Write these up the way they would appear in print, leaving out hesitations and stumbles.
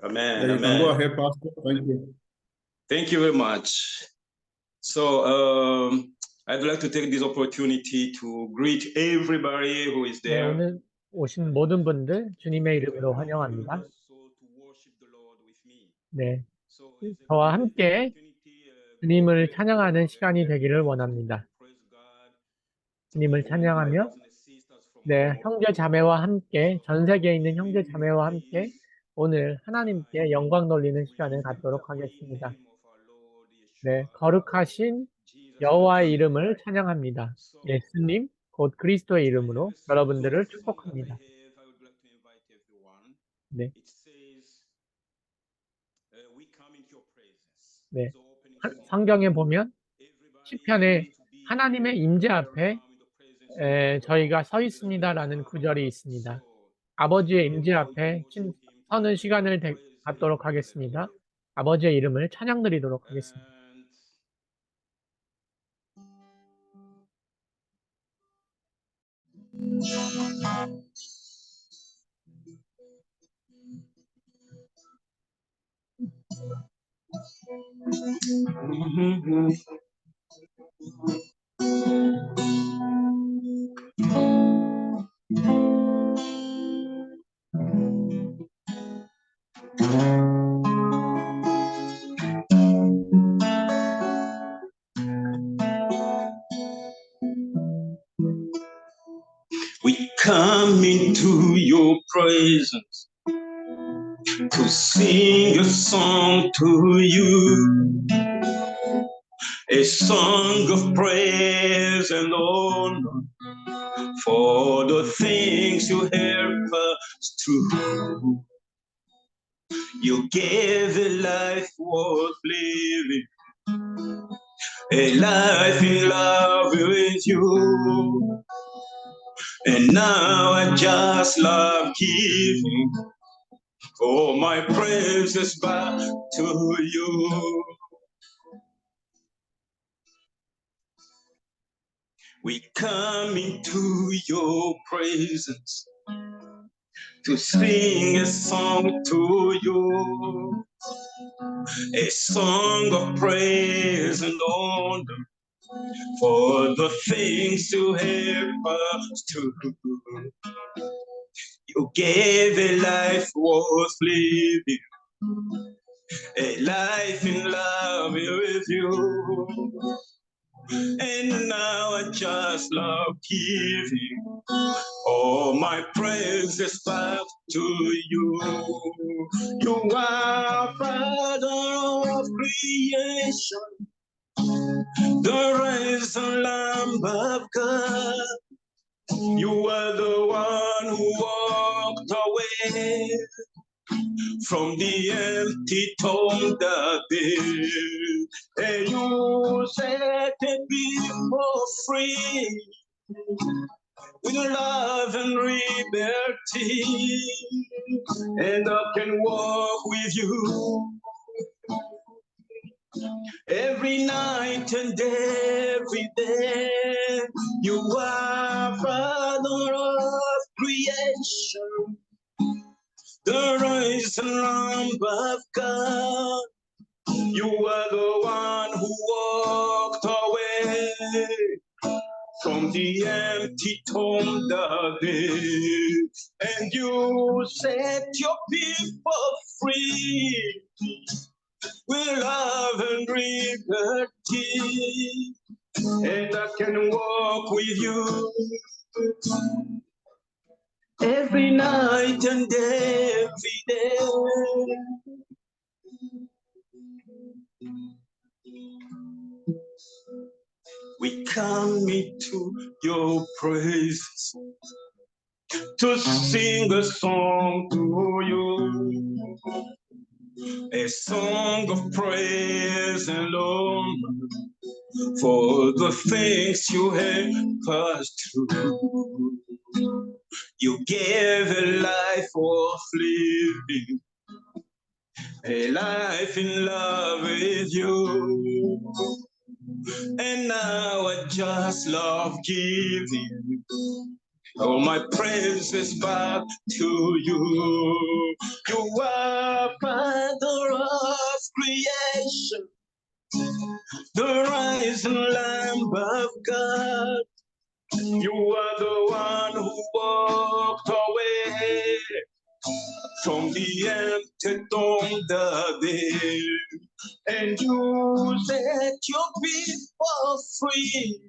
Amen. Yeah, you can go Amen. ahead, Pastor. Thank you. Thank you very much. So I'd like to take this opportunity to greet everybody who is 네, there. 오늘 오신 모든 분들 주님의 이름으로 환영합니다. 네, 저와 함께 주님을 찬양하는 시간이 되기를 원합니다. 주님을 찬양하며 네, 형제 자매와 함께 전 세계에 있는 형제 자매와 함께 오늘 하나님께 영광 돌리는 시간을 갖도록 하겠습니다. 네, 거룩하신 여호와의 이름을 찬양합니다. 예수님, 곧 그리스도의 이름으로 여러분들을 축복합니다. 네. 네. 성경에 보면 시편에 하나님의 임재 앞에 저희가 서 있습니다라는 구절이 있습니다. 아버지의 임재 앞에 서는 시간을 갖도록 하겠습니다. 아버지의 이름을 찬양드리도록 하겠습니다. We come into your presence to sing a song to you, a song of praise and honor for the things you help us to. You gave a life worth living, a life in love with you. And now I just love giving all my praises back to you. We come into your presence to sing a song to you, a song of praise and honor for the things you help us to. You gave a life worth living, a life in love with you. And now I just love giving all my praises back to you. You are Father of creation, the risen Lamb of God. You are the one who walked away from the empty tomb that day, and you set the people free with love and liberty, and I can walk with you every night and every day. You are Father of creation, the risen Lamb of God. You are the one who walked away from the empty tomb that day, and you set your people free with love and liberty, and I can walk with you every night and every day. We come into your presence to sing a song to you, a song of praise and honor for the things you help us to. You gave a life worth living, a life in love with you. And now I just love giving All my praises back to you. You are Father of creation, the rising Lamb of God. You are the one who walked away from the empty tomb that day, and you set your people free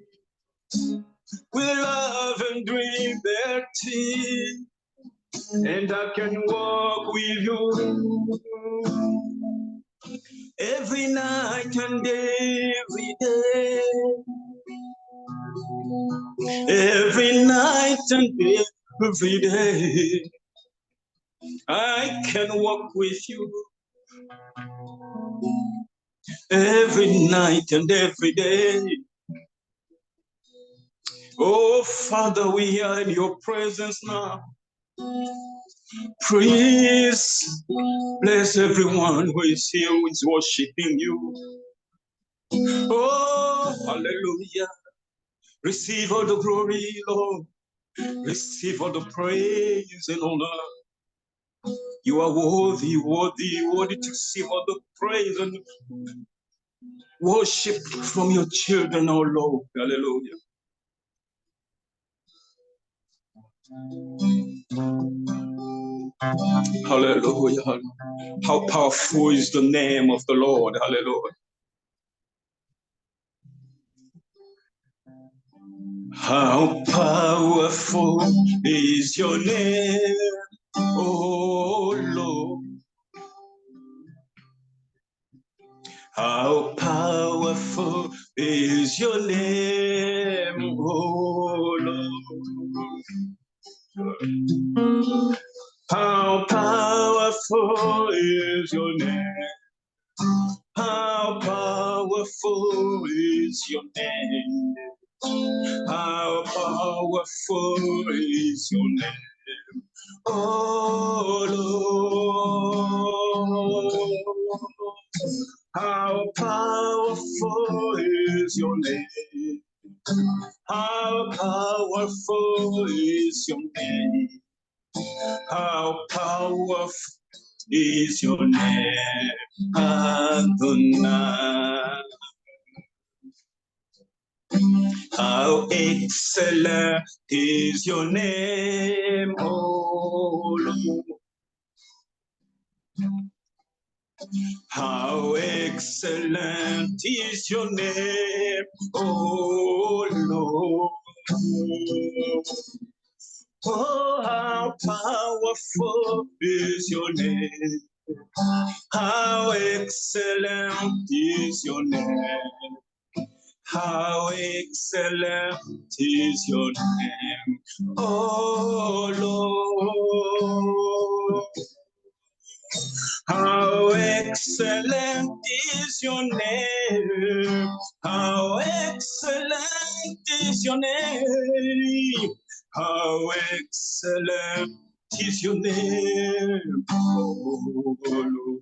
with love and liberty, and I can walk with you every night and every day, every night and every day. I can walk with you every night and every day. Oh, Father, we are in your presence now. Please bless everyone who is here, who is worshiping you. Oh, hallelujah. Receive all the glory, Lord. Receive all the praise and honor. You are worthy, worthy, worthy to receive all the praise and worship from your children, oh Lord. Hallelujah. Hallelujah. How powerful is the name of the Lord. Hallelujah. How powerful is your name, oh Lord. How powerful is your name, oh Lord. How powerful is your name. How powerful is your name. How powerful is your name, oh Lord. How powerful is your name. How powerful is your name. How powerful is your name, Adonai. How excellent is your name, oh Lord. How excellent is your name, oh Lord. Oh, how powerful is your name. How excellent is your name. How excellent is your name, oh Lord. How excellent is your name. How excellent is your name. How excellent is your name, oh Lord.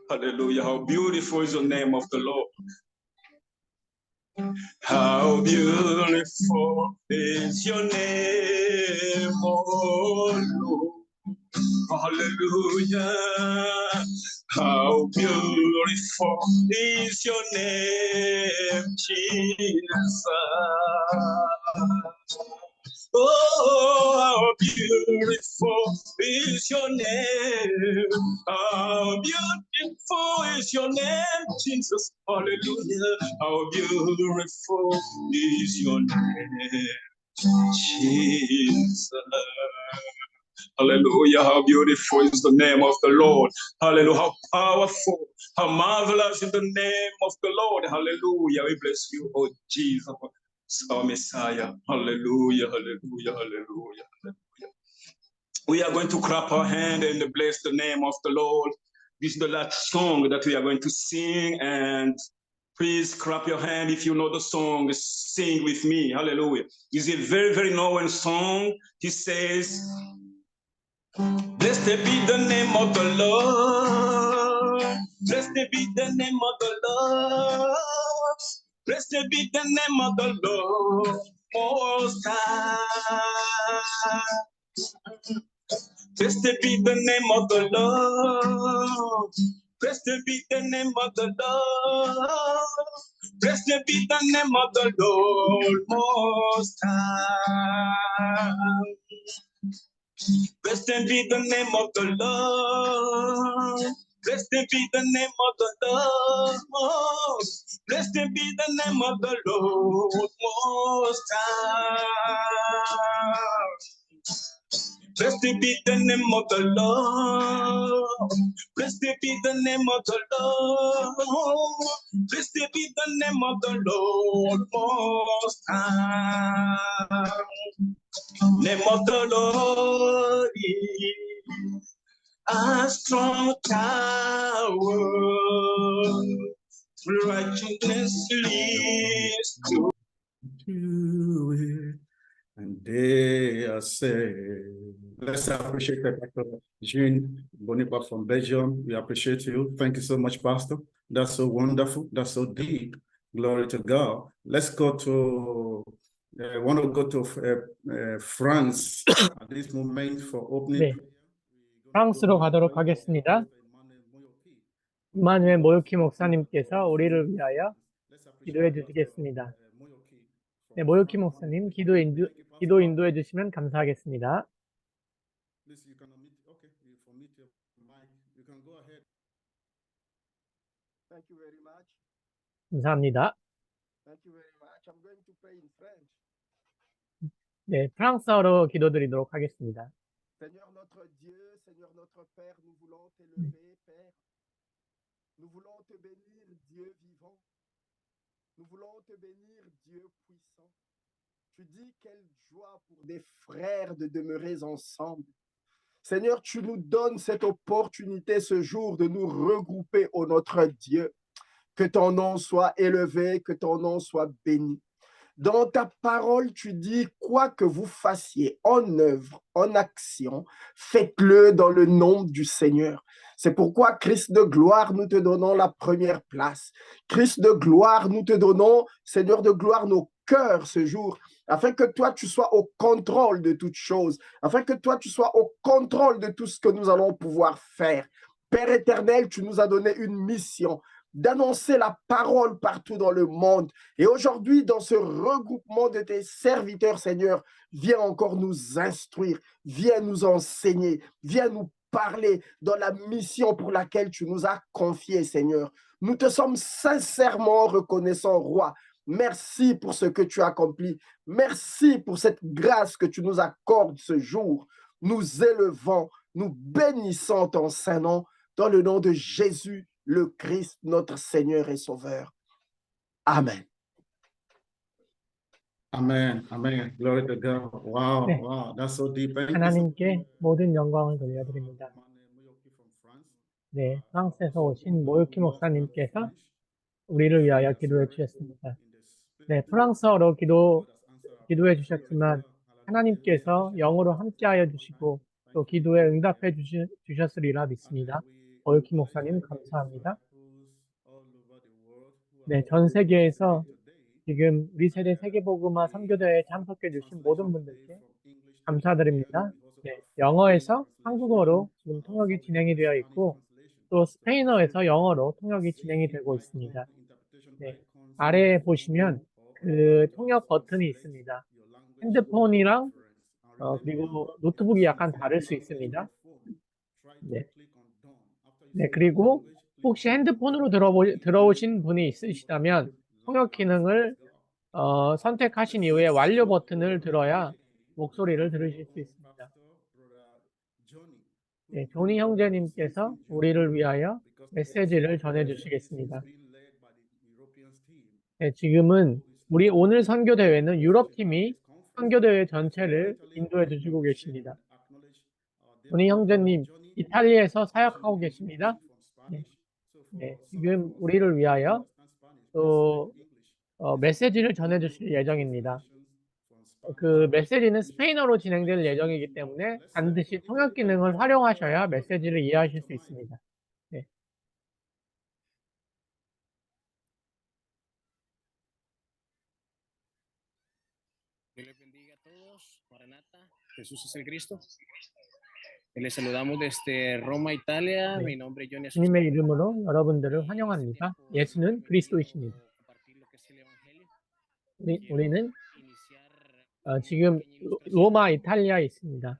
Hallelujah. How beautiful is the name of the Lord. How beautiful is your name, oh Lord. Hallelujah. How beautiful is your name, Jesus. Oh, how beautiful is your name. How beautiful is your name, Jesus. Hallelujah. How beautiful is your name, Jesus. Hallelujah. How beautiful is the name of the Lord. Hallelujah. How powerful, how marvelous is the name of the Lord. Hallelujah. We bless you, oh Jesus, our Messiah. Hallelujah. Hallelujah. Hallelujah. Hallelujah. We are going to clap our hand and bless the name of the Lord. This is the last song that we are going to sing, and please clap your hand if you know the song. Sing with me. Hallelujah. It's a very, very known song. He says, blessed be the name of the Lord. Blessed be the name of the Lord. Blessed be the name of the Lord. Most High. Blessed be the name of the Lord. Blessed be the name of the Lord. Blessed be the name of the Lord Most High. Blessed be the name of the Lord. Blessed be the name of the Lord. Blessed be the name of the Lord Most High. Blessed be the name of the Lord. Blessed be the name of the Lord. Blessed be the name of the Lord Most High. Name of the Lord is a strong tower. Righteousness leads to it, and they are saved. Let's appreciate Dr. Jean Bonipa from Belgium. We appreciate you. Thank you so much, Pastor. That's so wonderful. That's so deep. Glory to God. Let's go to, want to go to France at this moment for opening. 네, 프랑스로 가도록 하겠습니다. 임마누엘 모요키 목사님께서 우리를 위하여 기도해 주시겠습니다. 네, 모요키 목사님 기도 인도해 주시면 감사하겠습니다. Thank you very much. 감사합니다. Thank you very much. I'm going to pray in French. 네, 프랑스어로 기도드리도록 하겠습니다. Seigneur notre Dieu, Seigneur notre Père, nous voulons t'élever, Père. Nous voulons te bénir, Dieu vivant. Nous voulons te bénir, Dieu puissant. Tu dis quelle joie pour des frères de demeurer ensemble. Seigneur, tu nous donnes cette opportunité ce jour de nous regrouper, ô notre Dieu. Que ton nom soit élevé, que ton nom soit béni. Dans ta parole, tu dis, quoi que vous fassiez en œuvre, en action, faites-le dans le nom du Seigneur. C'est pourquoi, Christ de gloire, nous te donnons la première place. Christ de gloire, nous te donnons, Seigneur de gloire, nos cœurs ce jour, afin que toi, tu sois au contrôle de toutes choses, afin que toi, tu sois au contrôle de tout ce que nous allons pouvoir faire. Père éternel, tu nous as donné une mission d'annoncer la parole partout dans le monde. Et aujourd'hui, dans ce regroupement de tes serviteurs, Seigneur, viens encore nous instruire, viens nous enseigner, viens nous parler dans la mission pour laquelle tu nous as confiés, Seigneur. Nous te sommes sincèrement reconnaissants, Roi. Merci pour ce que tu as accompli. Merci pour cette grâce que tu nous accordes ce jour. Nous élevons, nous bénissons ton saint nom, dans le nom de Jésus, le Christ, notre Seigneur et Sauveur. Amen. Amen. Amen. Glory to God. Wow. 네. Wow. That's so deep. Thank you so 하나님께 모든 영광을 돌려드립니다. 네, 프랑스에서 오신 모요키 목사님께서 우리를 위하여 기도해 주셨습니다. 네, 프랑스어로 기도해 주셨지만 하나님께서 영어로 함께하여 주시고 또 기도에 응답해 주셨으리라 믿습니다. 모요키 목사님 감사합니다. 네, 전 세계에서 지금 우리 세대 세계복음화 선교대회에 참석해 주신 모든 분들께 감사드립니다. 네, 영어에서 한국어로 지금 통역이 진행이 되어 있고 또 스페인어에서 영어로 통역이 진행이 되고 있습니다. 네, 아래에 보시면 그 통역 버튼이 있습니다. 핸드폰이랑 그리고 노트북이 약간 다를 수 있습니다. 네. 네, 그리고 혹시 핸드폰으로 들어오신 분이 있으시다면 통역 기능을 선택하신 이후에 완료 버튼을 들어야 목소리를 들으실 수 있습니다. 네, 조니 형제님께서 우리를 위하여 메시지를 전해주시겠습니다. 네, 지금은 우리 오늘 선교대회는 유럽팀이 선교대회 전체를 인도해 주시고 계십니다. 조니 형제님, 이탈리아에서 사역하고 계십니다. 네, 네, 지금 우리를 위하여 또 메시지를 전해주실 예정입니다. 그 메시지는 스페인어로 진행될 예정이기 때문에 반드시 통역 기능을 활용하셔야 메시지를 이해하실 수 있습니다. 네. Jesús es el Cristo. Les saludamos desde Roma, Italia. 네. Mi nombre es Johnny 주님의 이름으로 여러분들을 환영합니다. 예수는 그리스도이십니다. 우리는 지금 로마, 이탈리아에 있습니다.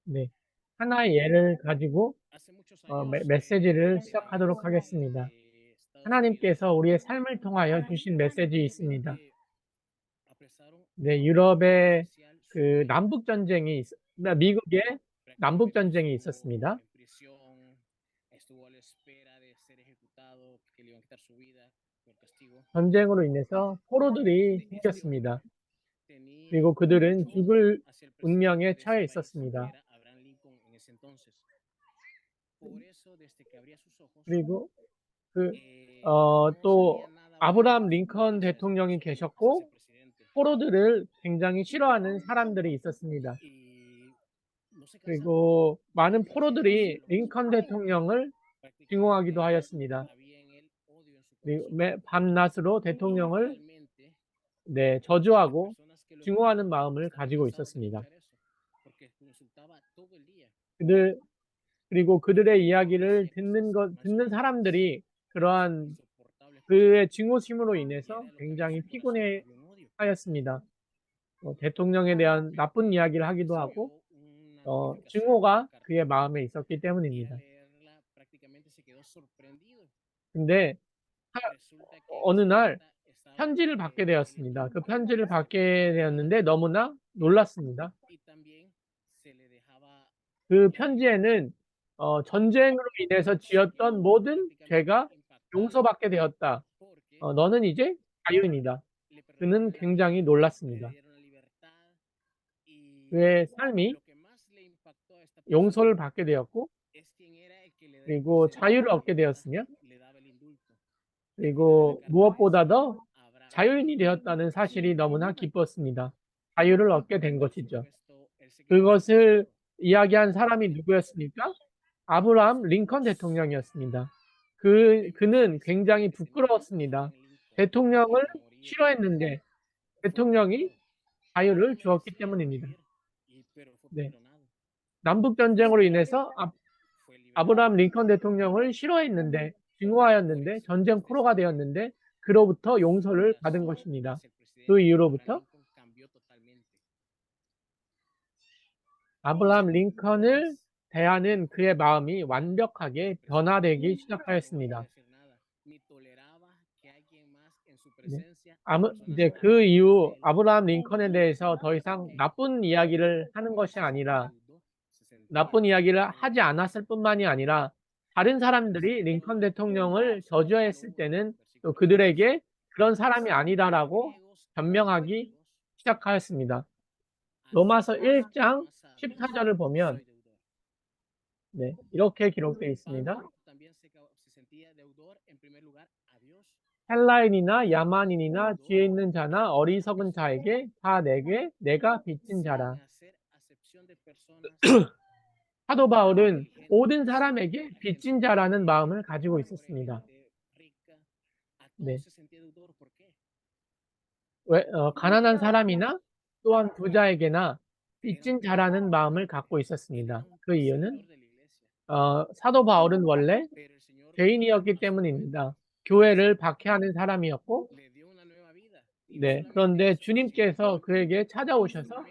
네, 하나의 예를 가지고 메시지를 시작하도록 하겠습니다. 하나님께서 우리의 삶을 통하여 주신 메시지 있습니다. 네, 유럽의 그 남북 전쟁이 미국의 남북 전쟁이 있었습니다. 전쟁으로 인해서 포로들이 생겼습니다. 그리고 그들은 죽을 운명에 처해 있었습니다. 그리고 또 아브라함 링컨 대통령이 계셨고 포로들을 굉장히 싫어하는 사람들이 있었습니다. 그리고 많은 포로들이 링컨 대통령을 증오하기도 하였습니다. 그리고 밤낮으로 대통령을 저주하고 증오하는 마음을 가지고 있었습니다. 그리고 그들의 이야기를 듣는 사람들이 그러한 그의 증오심으로 인해서 굉장히 피곤해 하였습니다. 대통령에 대한 나쁜 이야기를 하기도 하고 증오가 그의 마음에 있었기 때문입니다. 근데 어느 날 편지를 받게 되었습니다. 그 편지를 받게 되었는데 너무나 놀랐습니다. 그 편지에는 전쟁으로 인해서 지었던 모든 죄가 용서받게 되었다. 너는 이제 자유인이다. 그는 굉장히 놀랐습니다. 그의 삶이 용서를 받게 되었고 그리고 자유를 얻게 되었으며 그리고 무엇보다도 자유인이 되었다는 사실이 너무나 기뻤습니다. 자유를 얻게 된 것이죠. 그것을 이야기한 사람이 누구였습니까? 아브라함 링컨 대통령이었습니다. 그는 굉장히 부끄러웠습니다. 대통령을 싫어했는데 대통령이 자유를 주었기 때문입니다. 네. 남북전쟁으로 인해서 아브라함 링컨 대통령을 싫어했는데 증오하였는데 전쟁 포로가 되었는데 그로부터 용서를 받은 것입니다. 그 이후로부터 아브라함 링컨을 대하는 그의 마음이 완벽하게 변화되기 시작하였습니다. 이제 그 이후 아브라함 링컨에 대해서 더 이상 나쁜 이야기를 하는 것이 아니라 나쁜 이야기를 하지 않았을 뿐만이 아니라 다른 사람들이 링컨 대통령을 저주했을 때는 또 그들에게 그런 사람이 아니다라고 변명하기 시작하였습니다. 로마서 1장 14절을 보면 이렇게 기록되어 있습니다. 헬라인이나 야만인이나 지혜 있는 자나 어리석은 자에게 다 내가 빚진 자라. 사도 바울은 모든 사람에게 빚진 자라는 마음을 가지고 있었습니다. 네. 가난한 사람이나 또한 부자에게나 빚진 자라는 마음을 갖고 있었습니다. 그 이유는 사도 바울은 원래 죄인이었기 때문입니다. 교회를 박해하는 사람이었고 그런데 주님께서 그에게 찾아오셔서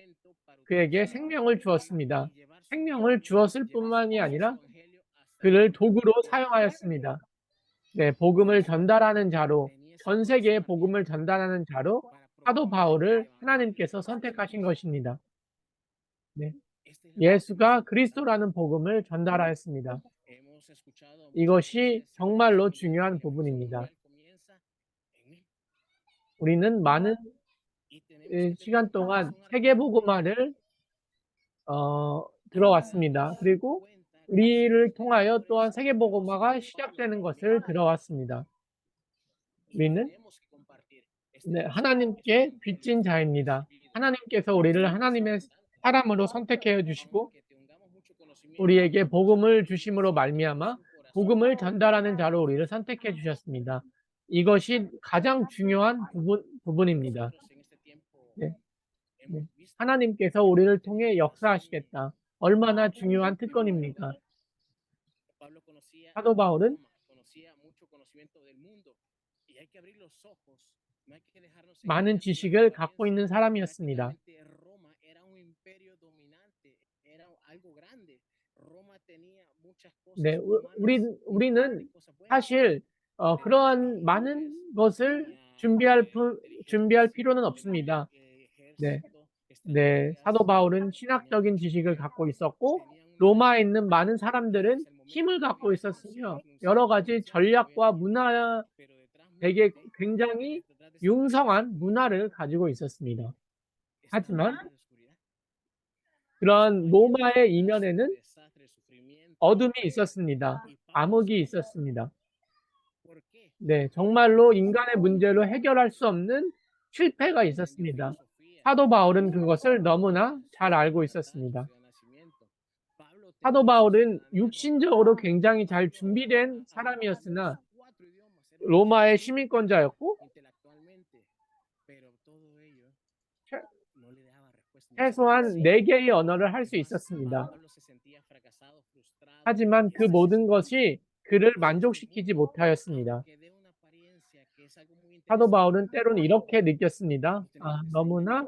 그에게 생명을 주었습니다. 생명을 주었을 뿐만이 아니라 그를 도구로 사용하였습니다. 복음을 전달하는 자로 전 세계에 복음을 전달하는 자로 사도 바울을 하나님께서 선택하신 것입니다. 예수가 그리스도라는 복음을 전달하였습니다. 이것이 정말로 중요한 부분입니다. 우리는 많은 시간 동안 세계복음화를 들어왔습니다. 그리고 우리를 통하여 또한 세계복음화가 시작되는 것을 들어왔습니다. 우리는 하나님께 빚진 자입니다. 하나님께서 우리를 하나님의 사람으로 선택해 주시고 우리에게 복음을 주심으로 말미암아 복음을 전달하는 자로 우리를 선택해 주셨습니다. 이것이 가장 중요한 부분입니다. 네. 네. 하나님께서 우리를 통해 역사하시겠다. 얼마나 중요한 특권입니까? 사도 바울은 많은 지식을 갖고 있는 사람이었습니다. 네, 우리는 사실 그러한 많은 것을 준비할 필요는 없습니다. 네, 네, 사도 바울은 신학적인 지식을 갖고 있었고 로마에 있는 많은 사람들은 힘을 갖고 있었으며 여러 가지 전략과 문화 되게 굉장히 융성한 문화를 가지고 있었습니다. 하지만 그런 로마의 이면에는 어둠이 있었습니다. 암흑이 있었습니다. 네, 정말로 인간의 문제로 해결할 수 없는 실패가 있었습니다. 사도 바울은 그것을 너무나 잘 알고 있었습니다. 사도 바울은 육신적으로 굉장히 잘 준비된 사람이었으나 로마의 시민권자였고 최소한 4개의 언어를 할 수 있었습니다. 하지만 그 모든 것이 그를 만족시키지 못하였습니다. 사도 바울은 때로는 이렇게 느꼈습니다. 너무나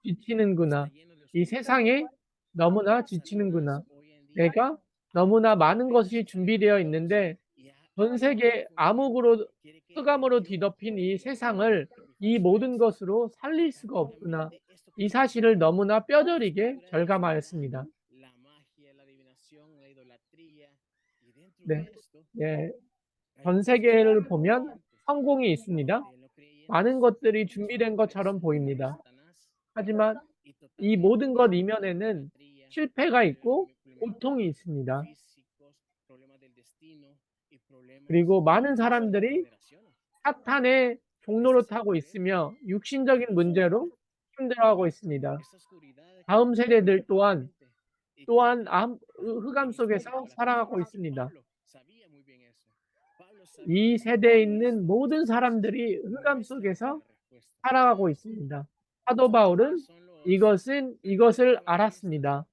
지치는구나. 이 세상에 너무나 지치는구나. 내가 너무나 많은 것이 준비되어 있는데 전 세계 암흑으로 흑암으로 뒤덮인 이 세상을 이 모든 것으로 살릴 수가 없구나. 이 사실을 너무나 뼈저리게 절감하였습니다. 네, 네. 전 세계를 보면 성공이 있습니다. 많은 것들이 준비된 것처럼 보입니다. 하지만 이 모든 것 이면에는 실패가 있고 고통이 있습니다. 그리고 많은 사람들이 사탄의 종로를 타고 있으며 육신적인 문제로 힘들어하고 있습니다. 다음 세대들 또한 흑암 속에서 살아가고 있습니다. 이 세대에 있는 모든 사람들이 흑암 속에서 살아가고 있습니다. 사도 바울은 이것을 알았습니다.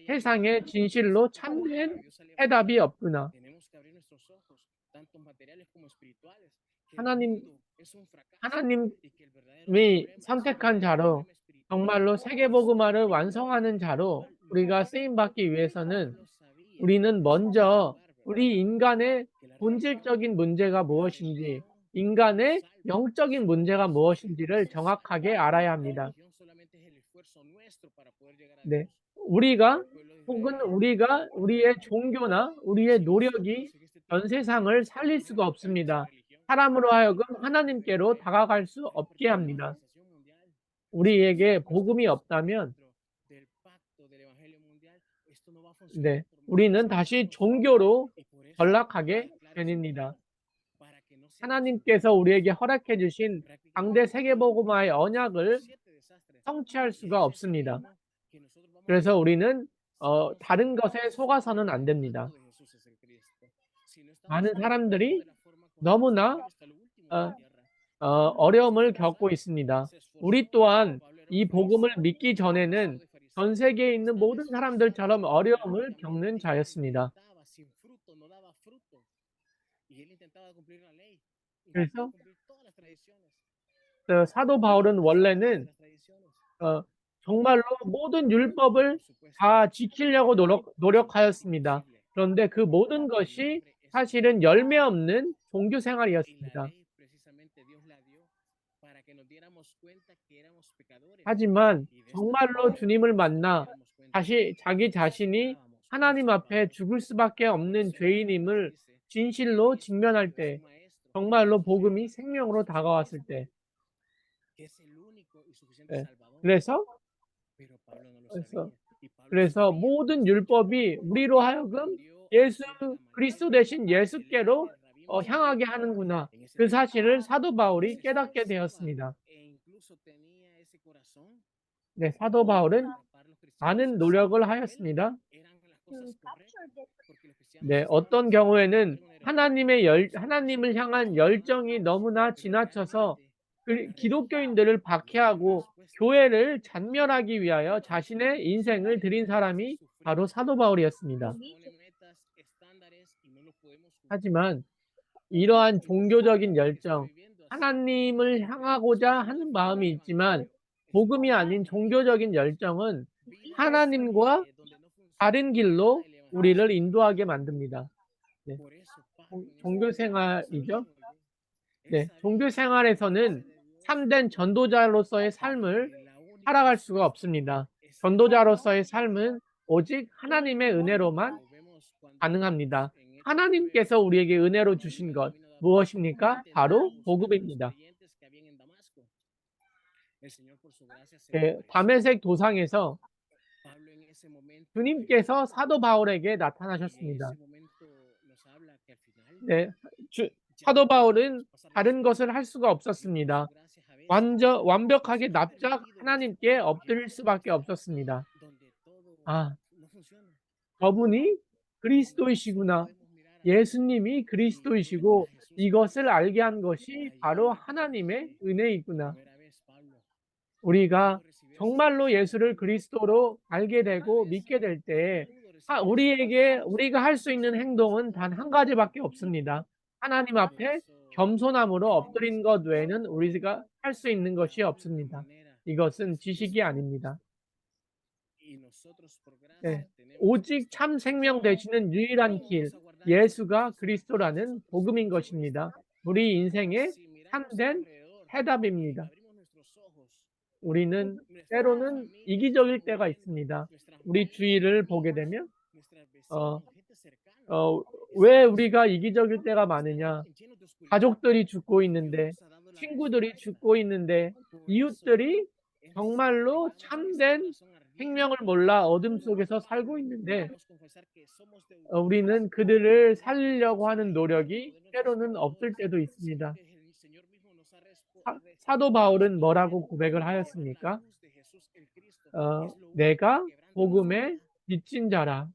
세상에 진실로 참된 해답이 없구나. 하나님이 선택한 자로 정말로 세계복음화를 완성하는 자로 우리가 쓰임받기 위해서는 우리는 먼저 우리 인간의 본질적인 문제가 무엇인지, 인간의 영적인 문제가 무엇인지를 정확하게 알아야 합니다. 네, 우리의 종교나 우리의 노력이 전 세상을 살릴 수가 없습니다. 사람으로 하여금 하나님께로 다가갈 수 없게 합니다. 우리에게 복음이 없다면 네, 우리는 다시 종교로 전락하게 됩니다. 하나님께서 우리에게 허락해 주신 강대 세계복음화의 언약을 성취할 수가 없습니다. 그래서 우리는 다른 것에 속아서는 안 됩니다. 많은 사람들이 너무나 어려움을 겪고 있습니다. 우리 또한 이 복음을 믿기 전에는 전 세계에 있는 모든 사람들처럼 어려움을 겪는 자였습니다. 그래서 사도 바울은 원래는 정말로 모든 율법을 다 지키려고 노력하였습니다. 그런데 그 모든 것이 사실은 열매 없는 종교 생활이었습니다. 하지만 정말로 주님을 만나 다시 자기 자신이 하나님 앞에 죽을 수밖에 없는 죄인임을 진실로 직면할 때, 정말로 복음이 생명으로 다가왔을 때, 그래서 모든 율법이 우리로 하여금 예수 그리스도 대신 예수께로 향하게 하는구나. 그 사실을 사도 바울이 깨닫게 되었습니다. 네, 사도 바울은 많은 노력을 하였습니다. 네, 어떤 경우에는 하나님을 향한 열정이 너무나 지나쳐서 기독교인들을 박해하고 교회를 잔멸하기 위하여 자신의 인생을 드린 사람이 바로 사도 바울이었습니다. 하지만 이러한 종교적인 열정, 하나님을 향하고자 하는 마음이 있지만 복음이 아닌 종교적인 열정은 하나님과 다른 길로 우리를 인도하게 만듭니다. 네. 종교 생활이죠. 네. 종교 생활에서는 참된 전도자로서의 삶을 살아갈 수가 없습니다. 전도자로서의 삶은 오직 하나님의 은혜로만 가능합니다. 하나님께서 우리에게 은혜로 주신 것 무엇입니까? 바로 복음입니다. 네, 다메섹 도상에서 주님께서 사도 바울에게 나타나셨습니다. 네, 사도 바울은 다른 것을 할 수가 없었습니다. 완벽하게 납작 하나님께 엎드릴 수밖에 없었습니다. 저분이 그리스도이시구나. 예수님이 그리스도이시고 이것을 알게 한 것이 바로 하나님의 은혜이구나. 우리가 정말로 예수를 그리스도로 알게 되고 믿게 될 때 우리가 할 수 있는 행동은 단 한 가지밖에 없습니다. 하나님 앞에 겸손함으로 엎드린 것 외에는 우리가 할 수 있는 것이 없습니다. 이것은 지식이 아닙니다. 네, 오직 참 생명 되시는 유일한 길, 예수가 그리스도라는 복음인 것입니다. 우리 인생의 참된 해답입니다. 우리는 때로는 이기적일 때가 있습니다. 우리 주위를 보게 되면 왜 우리가 이기적일 때가 많으냐? 가족들이 죽고 있는데, 친구들이 죽고 있는데, 이웃들이 정말로 참된 생명을 몰라 어둠 속에서 살고 있는데 우리는 그들을 살리려고 하는 노력이 때로는 없을 때도 있습니다. 사도 바울은 뭐라고 고백을 하였습니까? 내가 복음의 빚진 자라.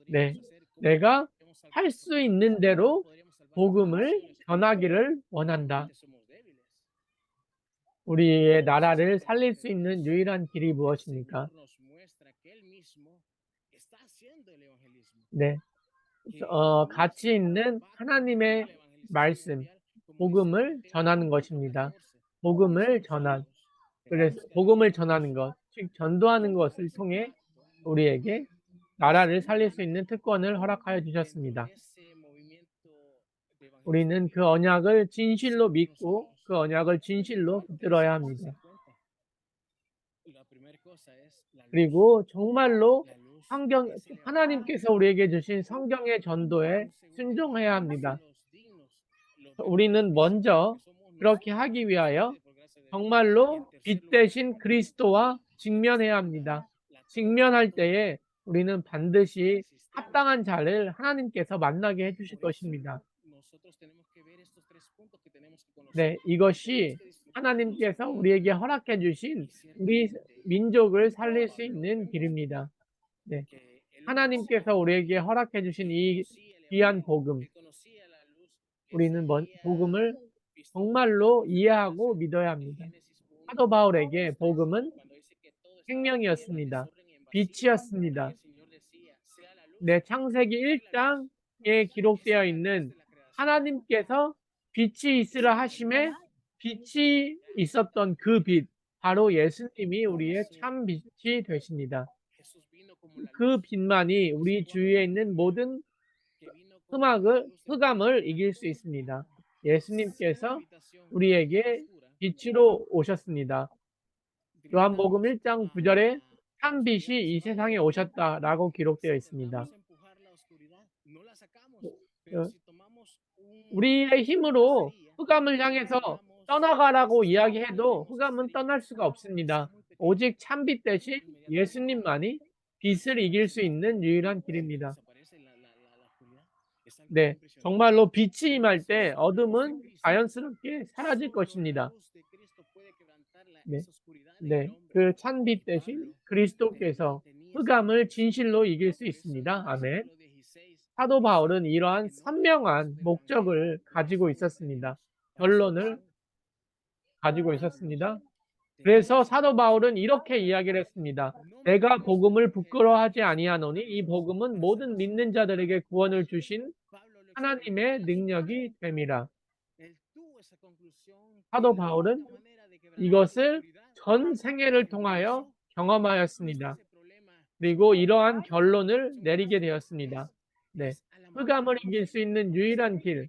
네, 내가 할 수 있는 대로 복음을 전하기를 원한다. 우리의 나라를 살릴 수 있는 유일한 길이 무엇입니까? 네, 가치 있는 하나님의 말씀, 복음을 전하는 것입니다. 복음을 전하는 것, 즉 전도하는 것을 통해 우리에게 나라를 살릴 수 있는 특권을 허락하여 주셨습니다. 우리는 그 언약을 진실로 믿고 그 언약을 진실로 붙들어야 합니다. 그리고 정말로 하나님께서 우리에게 주신 성경의 전도에 순종해야 합니다. 우리는 먼저 그렇게 하기 위하여 정말로 빛 대신 그리스도와 직면해야 합니다. 직면할 때에 우리는 반드시 합당한 자를 하나님께서 만나게 해주실 것입니다. 네, 이것이 하나님께서 우리에게 허락해 주신 우리 민족을 살릴 수 있는 길입니다. 네, 하나님께서 우리에게 허락해 주신 이 귀한 복음, 우리는 복음을 정말로 이해하고 믿어야 합니다. 사도 바울에게 복음은 생명이었습니다. 빛이었습니다. 네, 창세기 1장에 기록되어 있는 하나님께서 빛이 있으라 하심에 빛이 있었던 그 빛, 바로 예수님이 우리의 참 빛이 되십니다. 그 빛만이 우리 주위에 있는 모든 흑암을 이길 수 있습니다. 예수님께서 우리에게 빛으로 오셨습니다. 요한복음 1장 9절에 참 빛이 이 세상에 오셨다라고 기록되어 있습니다. 우리의 힘으로 흑암을 향해서 떠나가라고 이야기해도 흑암은 떠날 수가 없습니다. 오직 참빛 대신 예수님만이 빛을 이길 수 있는 유일한 길입니다. 네, 정말로 빛이 임할 때 어둠은 자연스럽게 사라질 것입니다. 네, 그 찬빛 대신 그리스도께서 흑암을 진실로 이길 수 있습니다. 아멘. 사도 바울은 이러한 선명한 목적을 가지고 있었습니다. 결론을 가지고 있었습니다. 그래서 사도 바울은 이렇게 이야기를 했습니다. 내가 복음을 부끄러워하지 아니하노니 이 복음은 모든 믿는 자들에게 구원을 주신 하나님의 능력이 됨이라. 사도 바울은 이것을 전 생애를 통하여 경험하였습니다. 그리고 이러한 결론을 내리게 되었습니다. 네, 흑암을 이길 수 있는 유일한 길,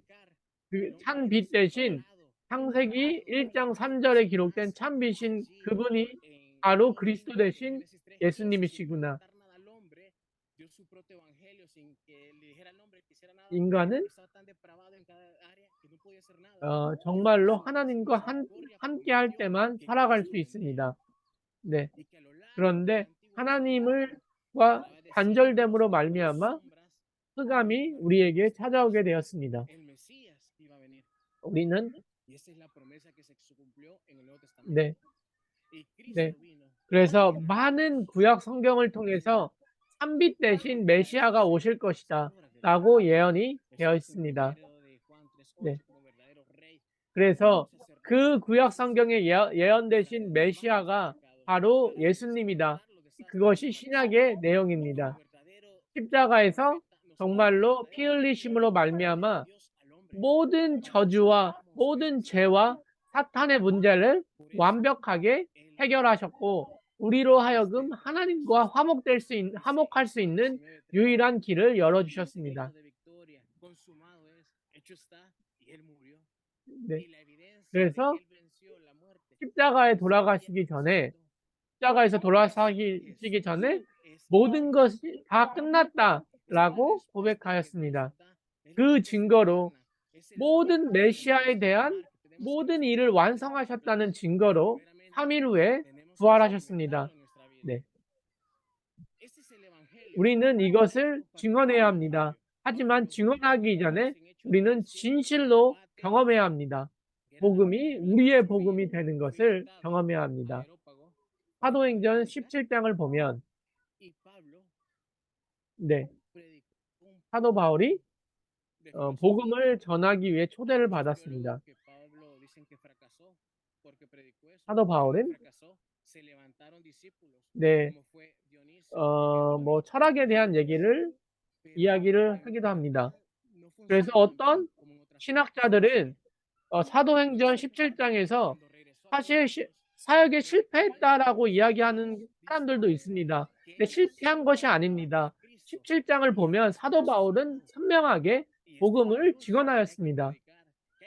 그 찬빛 대신 창세기 1장 3절에 기록된 찬빛인 그분이 바로 그리스도 대신 예수님이시구나. 인간은 정말로 하나님과 함께 할 때만 살아갈 수 있습니다. 네. 그런데 하나님과 단절됨으로 말미암아 흑암이 우리에게 찾아오게 되었습니다. 우리는 네. 네. 그래서 많은 구약 성경을 통해서 찬빛 대신 메시아가 오실 것이다 라고 예언이 되어 있습니다. 네. 그래서 그 구약 성경에 예언되신 메시아가 바로 예수님이다. 그것이 신약의 내용입니다. 십자가에서 정말로 피 흘리심으로 말미암아 모든 저주와 모든 죄와 사탄의 문제를 완벽하게 해결하셨고 우리로 하여금 하나님과 화목할 수 있는 유일한 길을 열어주셨습니다. 네. 그래서 십자가에 돌아가시기 전에 십자가에서 돌아가시기 전에 모든 것이 다 끝났다라고 고백하였습니다. 그 증거로 모든 메시아에 대한 모든 일을 완성하셨다는 증거로 3일 후에 부활하셨습니다. 네. 우리는 이것을 증언해야 합니다. 하지만 증언하기 전에 우리는 진실로 경험해야 합니다. 복음이 우리의 복음이 되는 것을 경험해야 합니다. 사도행전 17장을 보면 네. 사도 바울이 복음을 전하기 위해 초대를 받았습니다. 사도 바울은 네, 뭐 철학에 대한 이야기를 하기도 합니다. 그래서 어떤 신학자들은 사도행전 17장에서 사실 사역에 실패했다라고 이야기하는 사람들도 있습니다. 근데 실패한 것이 아닙니다. 17장을 보면 사도 바울은 선명하게 복음을 증언하였습니다.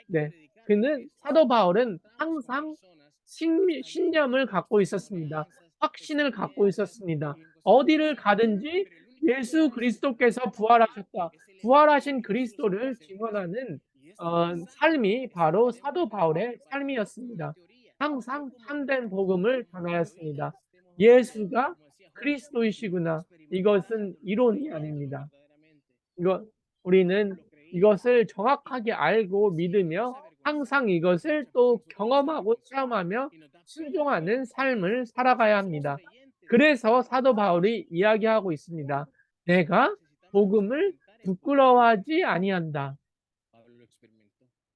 네, 사도 바울은 항상 신념을 갖고 있었습니다. 확신을 갖고 있었습니다. 어디를 가든지 예수 그리스도께서 부활하셨다. 부활하신 그리스도를 증언하는 삶이 바로 사도 바울의 삶이었습니다. 항상 참된 복음을 전하였습니다. 예수가 그리스도이시구나. 이것은 이론이 아닙니다. 우리는 이것을 정확하게 알고 믿으며 항상 이것을 또 경험하고 체험하며 순종하는 삶을 살아가야 합니다. 그래서 사도 바울이 이야기하고 있습니다. 내가 복음을 부끄러워하지 아니한다.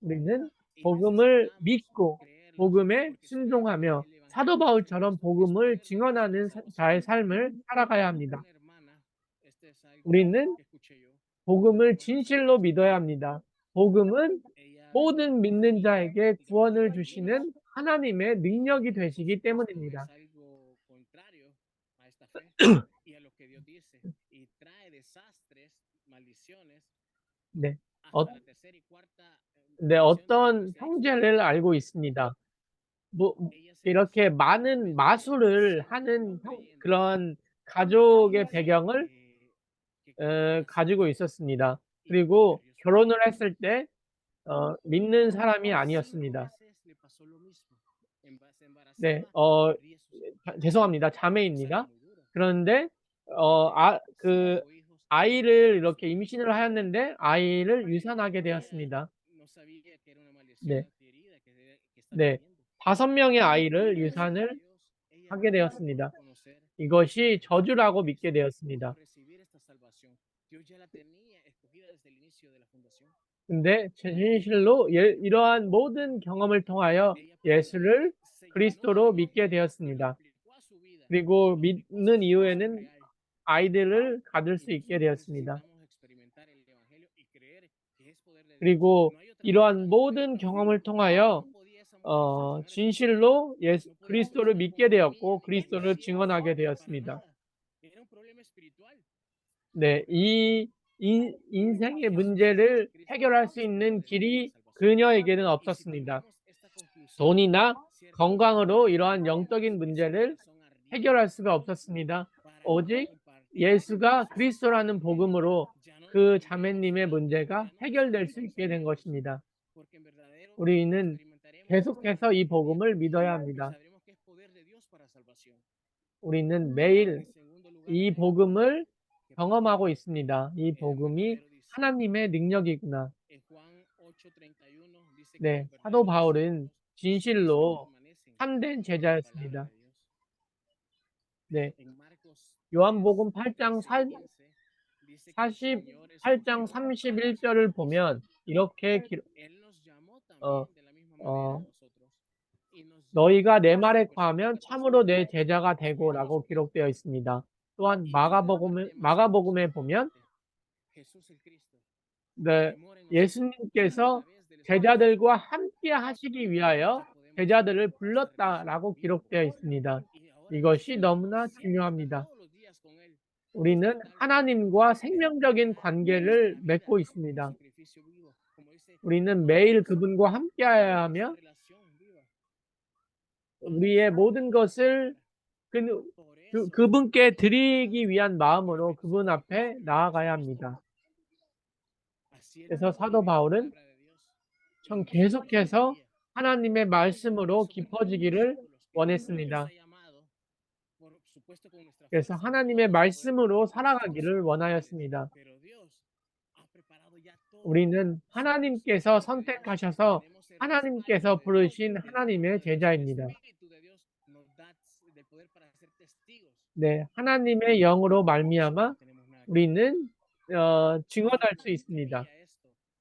우리는 복음을 믿고 복음에 순종하며 사도 바울처럼 복음을 증언하는 자의 삶을 살아가야 합니다. 우리는 복음을 진실로 믿어야 합니다. 복음은 모든 믿는 자에게 구원을 주시는 하나님의 능력이 되시기 때문입니다. 네. 어떤 형제를 알고 있습니다. 이렇게 많은 마술을 하는 그런 가족의 배경을 가지고 있었습니다. 그리고 결혼을 했을 때 믿는 사람이 아니었습니다. 네, 죄송합니다. 자매입니다. 그런데 아이를 이렇게 임신을 하였는데 아이를 유산하게 되었습니다. 네. 네. 5명의 아이를 유산을 하게 되었습니다. 이것이 저주라고 믿게 되었습니다. 근데 진실로 이러한 모든 경험을 통하여 예수를 그리스도로 믿게 되었습니다. 그리고 믿는 이후에는 아이들을 가질 수 있게 되었습니다. 그리고 이러한 모든 경험을 통하여 진실로 그리스도를 믿게 되었고 그리스도를 증언하게 되었습니다. 네, 이 인생의 문제를 해결할 수 있는 길이 그녀에게는 없었습니다. 돈이나 건강으로 이러한 영적인 문제를 해결할 수가 없었습니다. 오직 예수가 그리스도라는 복음으로 그 자매님의 문제가 해결될 수 있게 된 것입니다. 우리는 계속해서 이 복음을 믿어야 합니다. 우리는 매일 이 복음을 경험하고 있습니다. 이 복음이 하나님의 능력이구나. 네, 사도 바울은 진실로 참된 제자였습니다. 네, 요한복음 8장 48장 31절을 보면 이렇게 너희가 내 말에 거하면 참으로 내 제자가 되고라고 기록되어 있습니다. 또한 마가복음에 보면 네, 예수님께서 제자들과 함께 하시기 위하여 제자들을 불렀다라고 기록되어 있습니다. 이것이 너무나 중요합니다. 우리는 하나님과 생명적인 관계를 맺고 있습니다. 우리는 매일 그분과 함께해야 하며 우리의 모든 것을 그분께 드리기 위한 마음으로 그분 앞에 나아가야 합니다. 그래서 사도 바울은 전 계속해서 하나님의 말씀으로 깊어지기를 원했습니다. 그래서 하나님의 말씀으로 살아가기를 원하였습니다. 우리는 하나님께서 선택하셔서 하나님께서 부르신 하나님의 제자입니다. 네, 하나님의 영으로 말미암아 우리는 증언할 수 있습니다.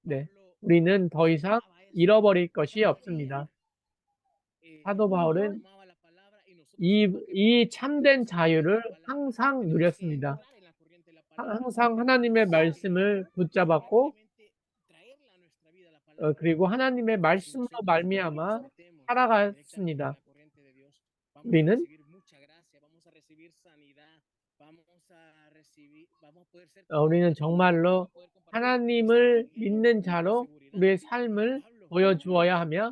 네, 우리는 더 이상 잃어버릴 것이 없습니다. 사도 바울은 이 참된 자유를 항상 누렸습니다. 항상 하나님의 말씀을 붙잡았고 그리고 하나님의 말씀으로 말미암아 살아갔습니다. 우리는 정말로 하나님을 믿는 자로 우리의 삶을 보여주어야 하며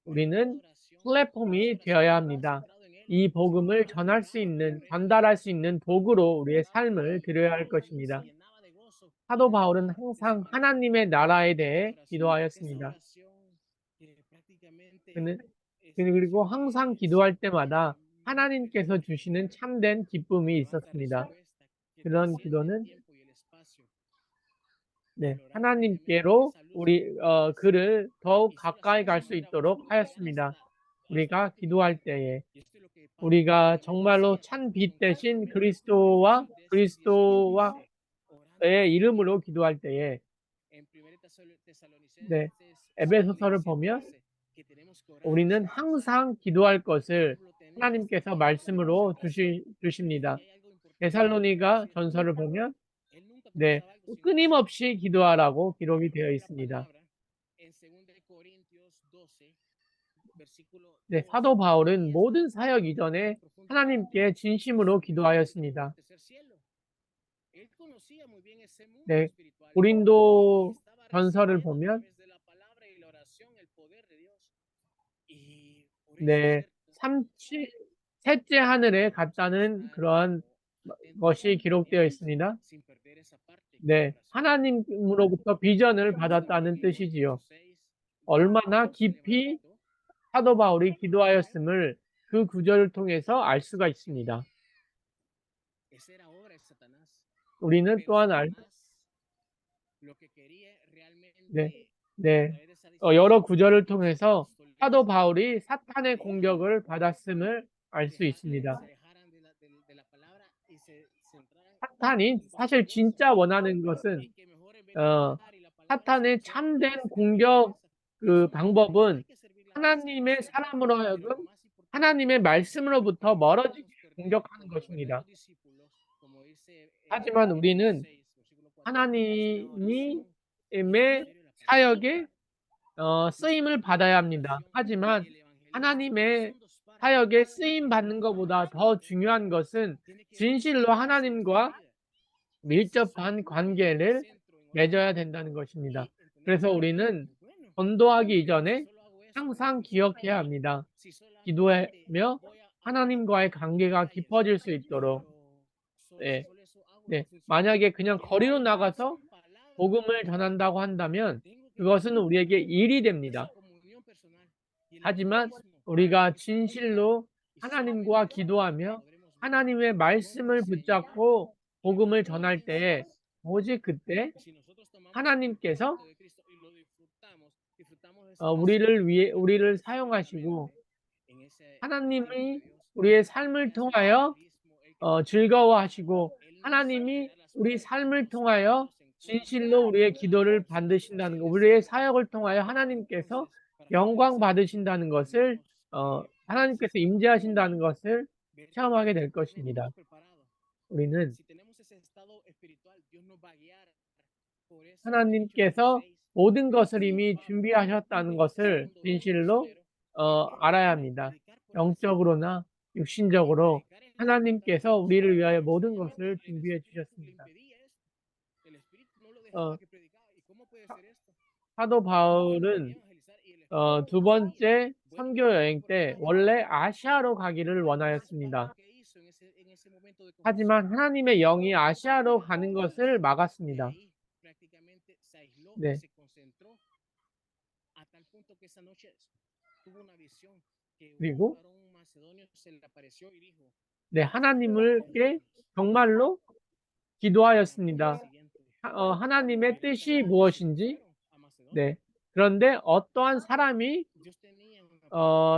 우리는 플랫폼이 되어야 합니다. 이 복음을 전달할 수 있는 도구로 우리의 삶을 드려야 할 것입니다. 사도 바울은 항상 하나님의 나라에 대해 기도하였습니다. 그리고 항상 기도할 때마다 하나님께서 주시는 참된 기쁨이 있었습니다. 그런 기도는 하나님께로 그를 더욱 가까이 갈 수 있도록 하였습니다. 우리가 기도할 때에 우리가 정말로 찬 빛 대신 그리스도와의 이름으로 기도할 때에 에베소서를 보면 우리는 항상 기도할 것을 하나님께서 말씀으로 주십니다. 데살로니가 전서를 보면 끊임없이 기도하라고 기록이 되어 있습니다. 사도 바울은 모든 사역 이전에 하나님께 진심으로 기도하였습니다. 고린도 전서를 보면 셋째 하늘에 갔다는 그런 것이 기록되어 있습니다. 하나님으로부터 비전을 받았다는 뜻이지요. 얼마나 깊이 사도 바울이 기도하였음을 그 구절을 통해서 알 수가 있습니다. 우리는 또한 여러 구절을 통해서 사도 바울이 사탄의 공격을 받았음을 알 수 있습니다. 사탄이 사실 진짜 원하는 것은 사탄의 참된 공격 그 방법은 하나님의 사람으로 하여금 하나님의 말씀으로부터 멀어지게 공격하는 것입니다. 하지만 우리는 하나님의 사역에 쓰임을 받아야 합니다. 하지만 하나님의 사역에 쓰임 받는 것보다 더 중요한 것은 진실로 하나님과 밀접한 관계를 맺어야 된다는 것입니다. 그래서 우리는 전도하기 이전에 항상 기억해야 합니다. 기도하며 하나님과의 관계가 깊어질 수 있도록 만약에 그냥 거리로 나가서 복음을 전한다고 한다면 그것은 우리에게 일이 됩니다. 하지만 우리가 진실로 하나님과 기도하며 하나님의 말씀을 붙잡고 복음을 전할 때에 오직 그때 하나님께서 우리를 사용하시고 하나님이 우리의 삶을 통하여 즐거워하시고 하나님이 우리 삶을 통하여 진실로 우리의 기도를 받으신다는 것, 우리의 사역을 통하여 하나님께서 영광 받으신다는 것을 하나님께서 임재하신다는 것을 체험하게 될 것입니다. 우리는 하나님께서 모든 것을 이미 준비하셨다는 것을 진실로 알아야 합니다. 영적으로나 육신적으로 하나님께서 우리를 위하여 모든 것을 준비해 주셨습니다. 사도 바울은 두 번째 선교 여행 때 원래 아시아로 가기를 원하였습니다. 하지만 하나님의 영이 아시아로 가는 것을 막았습니다. 네. 그리고 하나님께 정말로 기도하였습니다. 하나님의 뜻이 무엇인지. 그런데 어떠한 사람이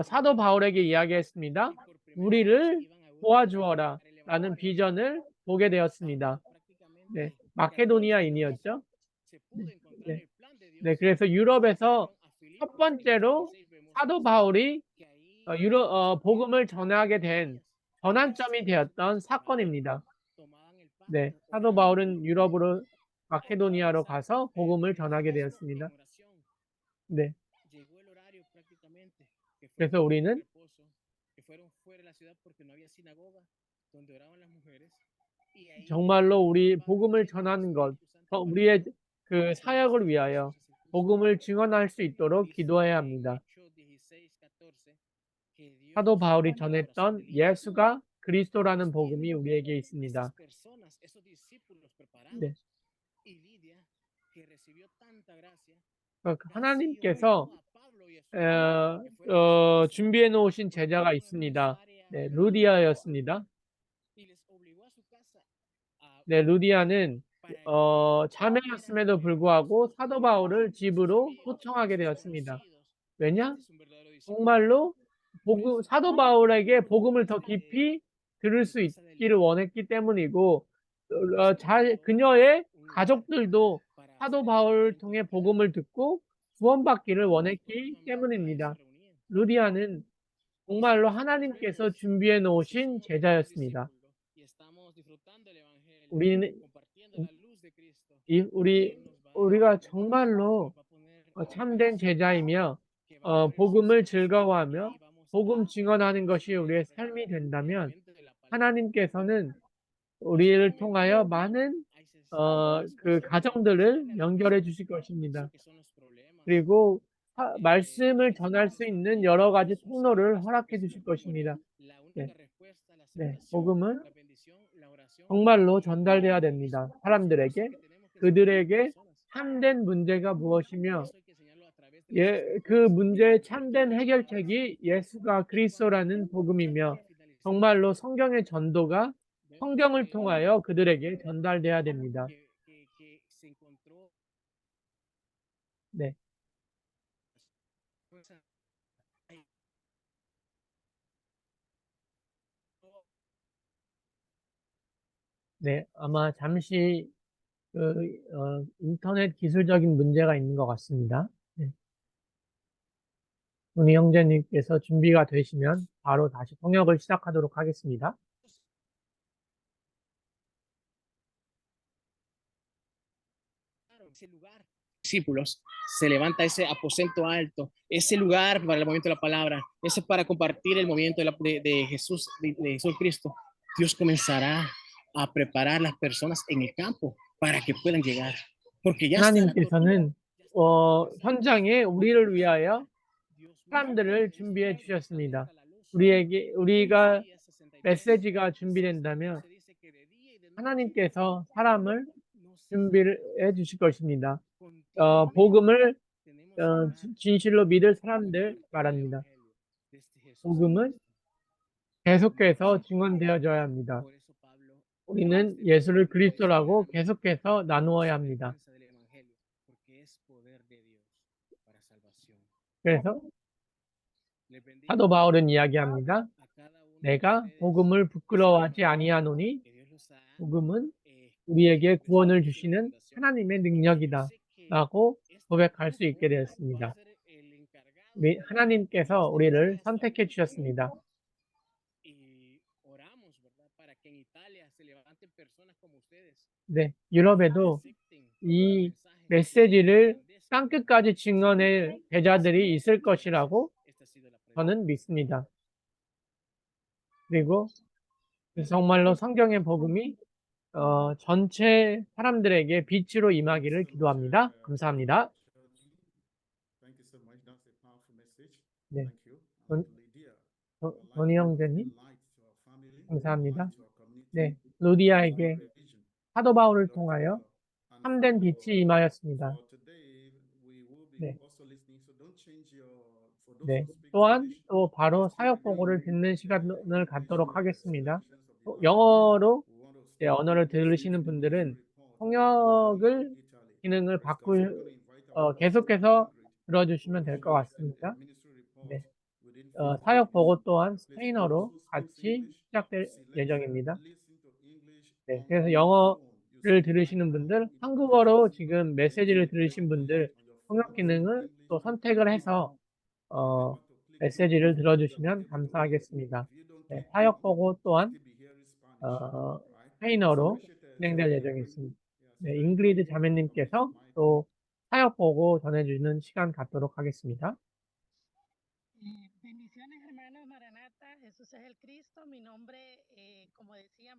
사도 바울에게 이야기했습니다. 우리를 도와주어라 라는 비전을 보게 되었습니다. 마케도니아인이었죠. 그래서 유럽에서 첫 번째로 사도 바울이 복음을 전하게 된 전환점이 되었던 사건입니다. 사도 바울은 유럽으로 마케도니아로 가서 복음을 전하게 되었습니다. 그래서 우리는 정말로 우리 복음을 전하는 것, 우리의 그 사역을 위하여 복음을 증언할 수 있도록 기도해야 합니다. 사도 바울이 전했던 예수가 그리스도라는 복음이 우리에게 있습니다. 하나님께서 준비해 놓으신 제자가 있습니다. 루디아였습니다. 루디아는 자매였음에도 불구하고 사도 바울을 집으로 초청하게 되었습니다. 왜냐? 정말로 사도 바울에게 복음을 더 깊이 들을 수 있기를 원했기 때문이고 그녀의 가족들도 사도 바울을 통해 복음을 듣고 구원받기를 원했기 때문입니다. 루디아는 정말로 하나님께서 준비해 놓으신 제자였습니다. 우리가 정말로 참된 제자이며 복음을 즐거워하며 복음 증언하는 것이 우리의 삶이 된다면 하나님께서는 우리를 통하여 많은 그 가정들을 연결해 주실 것입니다. 그리고 말씀을 전할 수 있는 여러 가지 통로를 허락해 주실 것입니다. 복음은 정말로 전달돼야 됩니다. 사람들에게. 그들에게 참된 문제가 무엇이며 그 문제의 참된 해결책이 예수가 그리스도라는 복음이며 정말로 성경의 전도가 성경을 통하여 그들에게 전달돼야 됩니다. 아마 잠시 인터넷 기술적인 문제가 있는 것 같습니다. 네. 문희 형제님께서 준비가 되시면 바로 다시 통역을 시작하도록 하겠습니다. Ese lugar, discípulos, se levanta ese aposento alto, ese lugar para el movimiento de la palabra, ese para compartir el movimiento de Jesús, de Jesús Cristo. Dios comenzará a preparar las personas en el campo para que puedan llegar, porque ya está 하나님께서는 현장에 우리를 위하여 사람들을 준비해 주셨습니다. 우리가 메시지가 준비된다면 하나님께서 사람을 준비해 주실 것입니다. 복음을 진실로 믿을 사람들 말합니다. 복음은 계속해서 증언되어져야 합니다. 우리는 예수를 그리스도라고 계속해서 나누어야 합니다. 그래서 사도 바울은 이야기합니다. 내가 복음을 부끄러워하지 아니하노니 복음은 우리에게 구원을 주시는 하나님의 능력이다 라고 고백할 수 있게 되었습니다. 하나님께서 우리를 선택해 주셨습니다. 네, 유럽에도 이 메시지를 땅끝까지 증언할 제자들이 있을 것이라고 저는 믿습니다. 그리고 정말로 성경의 복음이 전체 사람들에게 빛으로 임하기를 기도합니다. 감사합니다. 네, 돈이 형제님 감사합니다. 네, 루디아에게 사도 바울을 통하여 참된 빛이 임하였습니다. 네. 네. 또한 또 바로 사역 보고를 듣는 시간을 갖도록 하겠습니다. 영어로 언어를 들으시는 분들은 통역을 기능을 계속해서 들어주시면 될 것 같습니다. 네. 사역 보고 또한 스페인어로 같이 시작될 예정입니다. 네. 그래서 영어를 들으시는 분들, 한국어로 지금 메시지를 들으신 분들 통역 기능을 또 선택을 해서 메시지를 들어주시면 감사하겠습니다. 네, 사역 보고 또한 스페인어로 진행될 예정이 있습니다. 네, 잉그리드 자매님께서 또 사역 보고 전해주는 시간 갖도록 하겠습니다.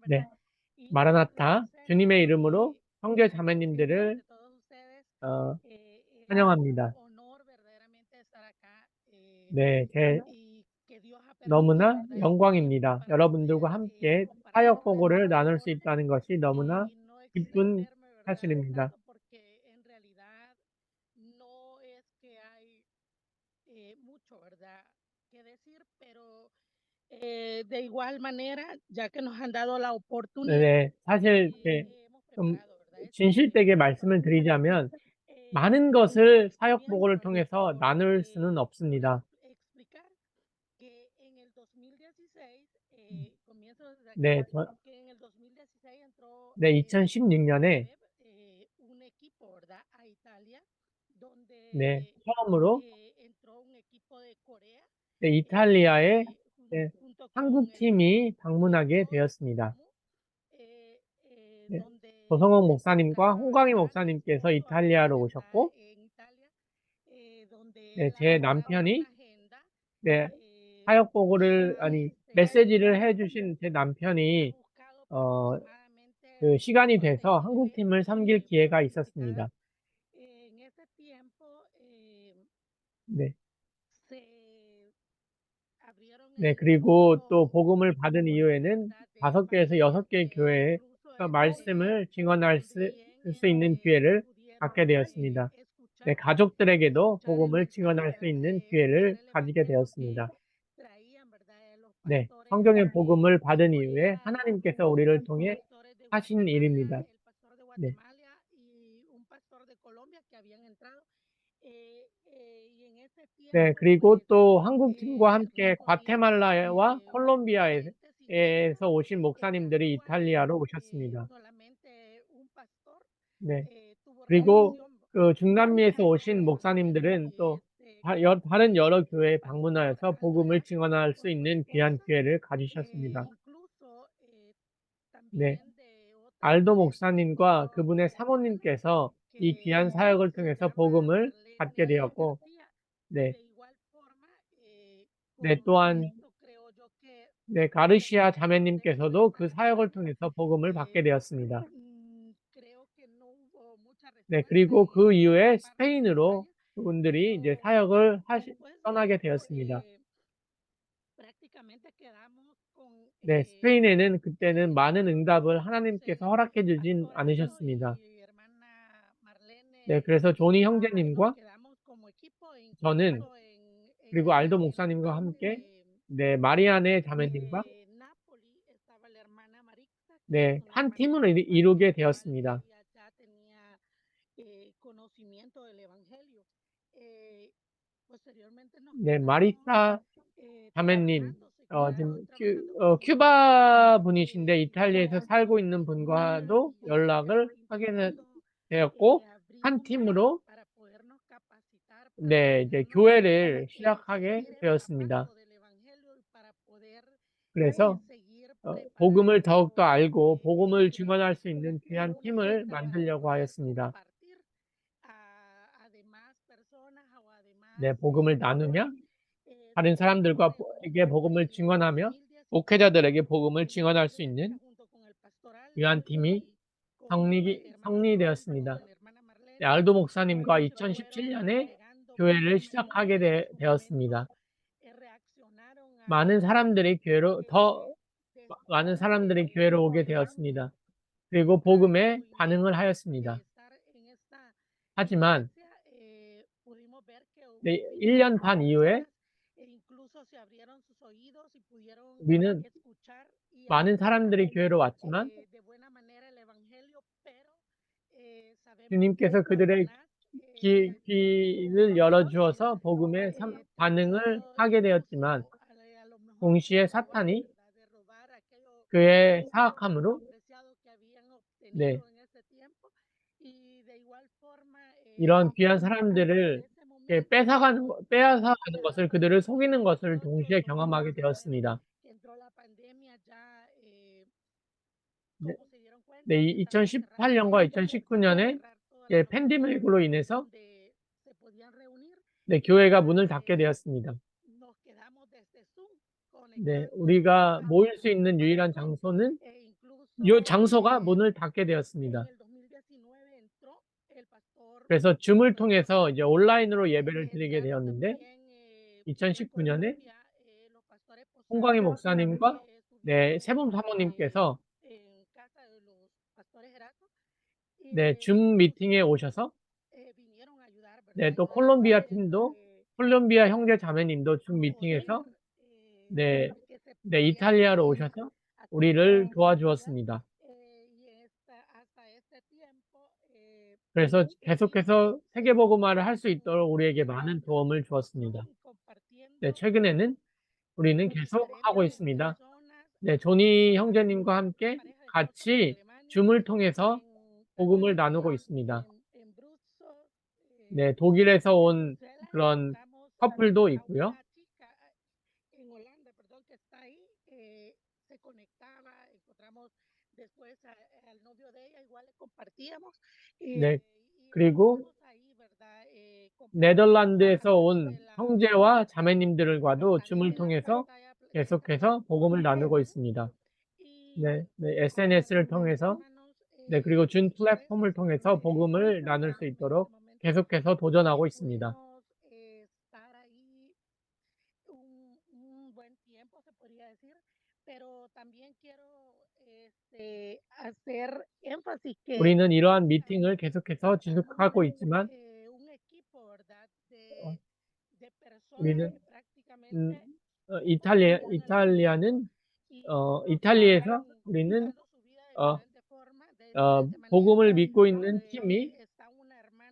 네, 마라나타 주님의 이름으로 형제 자매님들을 환영합니다. 네, 너무나 영광입니다. 여러분들과 함께 사역 보고를 나눌 수 있다는 것이 너무나 기쁜 사실입니다. 네, 사실 좀 진실되게 말씀을 드리자면 많은 것을 사역 보고를 통해서 나눌 수는 없습니다. 네, 2016년에 처음으로 이탈리아에 한국팀이 방문하게 되었습니다. 조성옥 목사님과 홍광희 목사님께서 이탈리아로 오셨고, 제 남편이 사역 보고를 메시지를 해주신 제 남편이 그 시간이 돼서 한국팀을 섬길 기회가 있었습니다. 네, 그리고 또 복음을 받은 이후에는 5개에서 6개의 교회에 말씀을 증언할 수 있는 기회를 갖게 되었습니다. 네, 가족들에게도 복음을 증언할 수 있는 기회를 가지게 되었습니다. 네, 성경의 복음을 받은 이후에 하나님께서 우리를 통해 하신 일입니다. 네. 네, 그리고 또 한국팀과 함께 과테말라와 콜롬비아에서 오신 목사님들이 이탈리아로 오셨습니다. 네. 그리고 그 중남미에서 오신 목사님들은 또 다른 여러 교회에 방문하여서 복음을 증언할 수 있는 귀한 기회를 가지셨습니다. 네. 알도 목사님과 그분의 사모님께서 이 귀한 사역을 통해서 복음을 받게 되었고, 네. 네, 또한, 네, 가르시아 자매님께서도 그 사역을 통해서 복음을 받게 되었습니다. 네, 그리고 그 이후에 스페인으로 그분들이 이제 사역을 떠나게 되었습니다. 네, 스페인에는 그때는 많은 응답을 하나님께서 허락해 주진 않으셨습니다. 네, 그래서 조니 형제님과 저는 그리고 알도 목사님과 함께 네, 마리아네 자매님과 네, 한 팀을 이루게 되었습니다. 네, 마리사 자매님, 지금 큐바 분이신데 이탈리아에서 살고 있는 분과도 연락을 하게 되었고, 한 팀으로 네, 이제 교회를 시작하게 되었습니다. 그래서 복음을 더욱더 알고 복음을 증언할 수 있는 귀한 팀을 만들려고 하였습니다. 네, 복음을 나누며 다른 사람들과에게 복음을 증언하며 목회자들에게 복음을 증언할 수 있는 귀한 팀이 성리되었습니다. 네, 알도 목사님과 2017년에 교회를 시작하게 되었습니다. 많은 사람들이 교회로 오게 되었습니다. 그리고 복음에 반응을 하였습니다. 하지만 네, 1년 반 이후에 우리는 많은 사람들이 교회로 왔지만 주님께서 그들의 귀를 열어주어서 복음에 반응을 하게 되었지만 동시에 사탄이 그의 사악함으로 네, 이런 귀한 사람들을 빼앗아가는 것을 그들을 속이는 것을 동시에 경험하게 되었습니다. 네, 2018년과 2019년에 팬데믹으로 인해서 네, 교회가 문을 닫게 되었습니다. 네, 우리가 모일 수 있는 유일한 장소는 이 장소가 문을 닫게 되었습니다. 그래서 줌을 통해서 이제 온라인으로 예배를 드리게 되었는데 2019년에 홍광희 목사님과 네, 세범 사모님께서 네, 줌 미팅에 오셔서 네, 또 콜롬비아 형제 자매님도 줌 미팅에서 네, 이탈리아로 오셔서 우리를 도와주었습니다. 그래서 계속해서 세계복음화를 할 수 있도록 우리에게 많은 도움을 주었습니다. 네, 최근에는 우리는 계속 하고 있습니다. 네, 조니 형제님과 함께 같이 줌을 통해서 복음을 나누고 있습니다. 네, 독일에서 온 그런 커플도 있고요. 네, 그리고 네덜란드에서 온 형제와 자매님들과도 줌을 통해서 계속해서 복음을 나누고 있습니다. 네, SNS를 통해서 네, 그리고 준 플랫폼을 통해서 복음을 나눌 수 있도록 계속해서 도전하고 있습니다. 우리는 이러한 미팅을 계속해서 지속하고 있지만 우리는 이탈리아에서 우리는 복음을 믿고 있는 팀이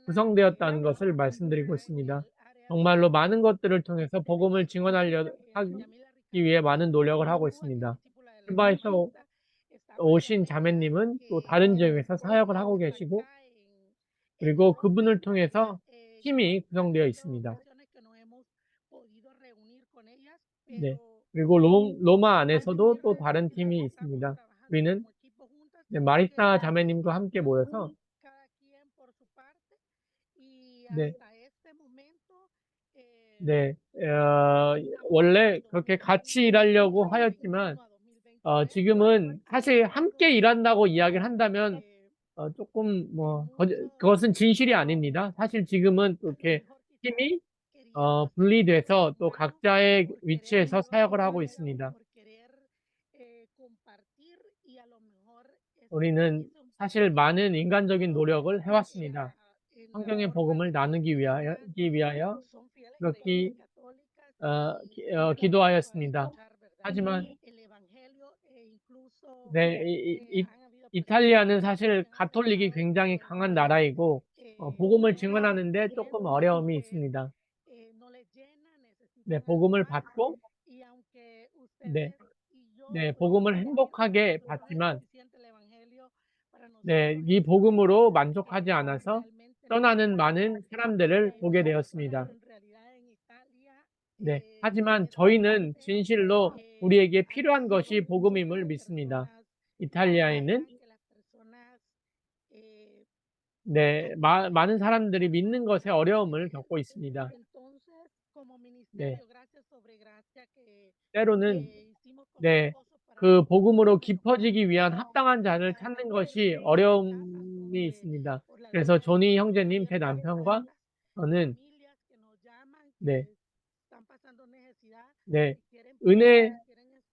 구성되었다는 것을 말씀드리고 있습니다. 정말로 많은 것들을 통해서 복음을 증언하기 위해 많은 노력을 하고 있습니다. 큐바에서 오신 자매님은 또 다른 지역에서 사역을 하고 계시고 그리고 그분을 통해서 팀이 구성되어 있습니다. 네. 그리고 로마 안에서도 또 다른 팀이 있습니다. 우리는 마리사 자매님과 함께 모여서 네. 네, 원래 그렇게 같이 일하려고 하였지만 지금은 사실 함께 일한다고 이야기를 한다면 조금 그것은 진실이 아닙니다. 사실 지금은 또 이렇게 팀이 분리돼서 또 각자의 위치에서 사역을 하고 있습니다. 우리는 사실 많은 인간적인 노력을 해왔습니다. 성경의 복음을 나누기 위하여 그렇게 기도하였습니다. 하지만 네, 이탈리아는 사실 가톨릭이 굉장히 강한 나라이고 복음을 증언하는데 조금 어려움이 있습니다. 네, 복음을 받고 네, 복음을 행복하게 받지만 네, 이 복음으로 만족하지 않아서 떠나는 많은 사람들을 보게 되었습니다. 네, 하지만 저희는 진실로 우리에게 필요한 것이 복음임을 믿습니다. 이탈리아에는 네, 많은 사람들이 믿는 것에 어려움을 겪고 있습니다. 네, 때로는 네, 그 복음으로 깊어지기 위한 합당한 자를 찾는 것이 어려움이 있습니다. 그래서 조니 형제님, 제 남편과 저는 네, 은혜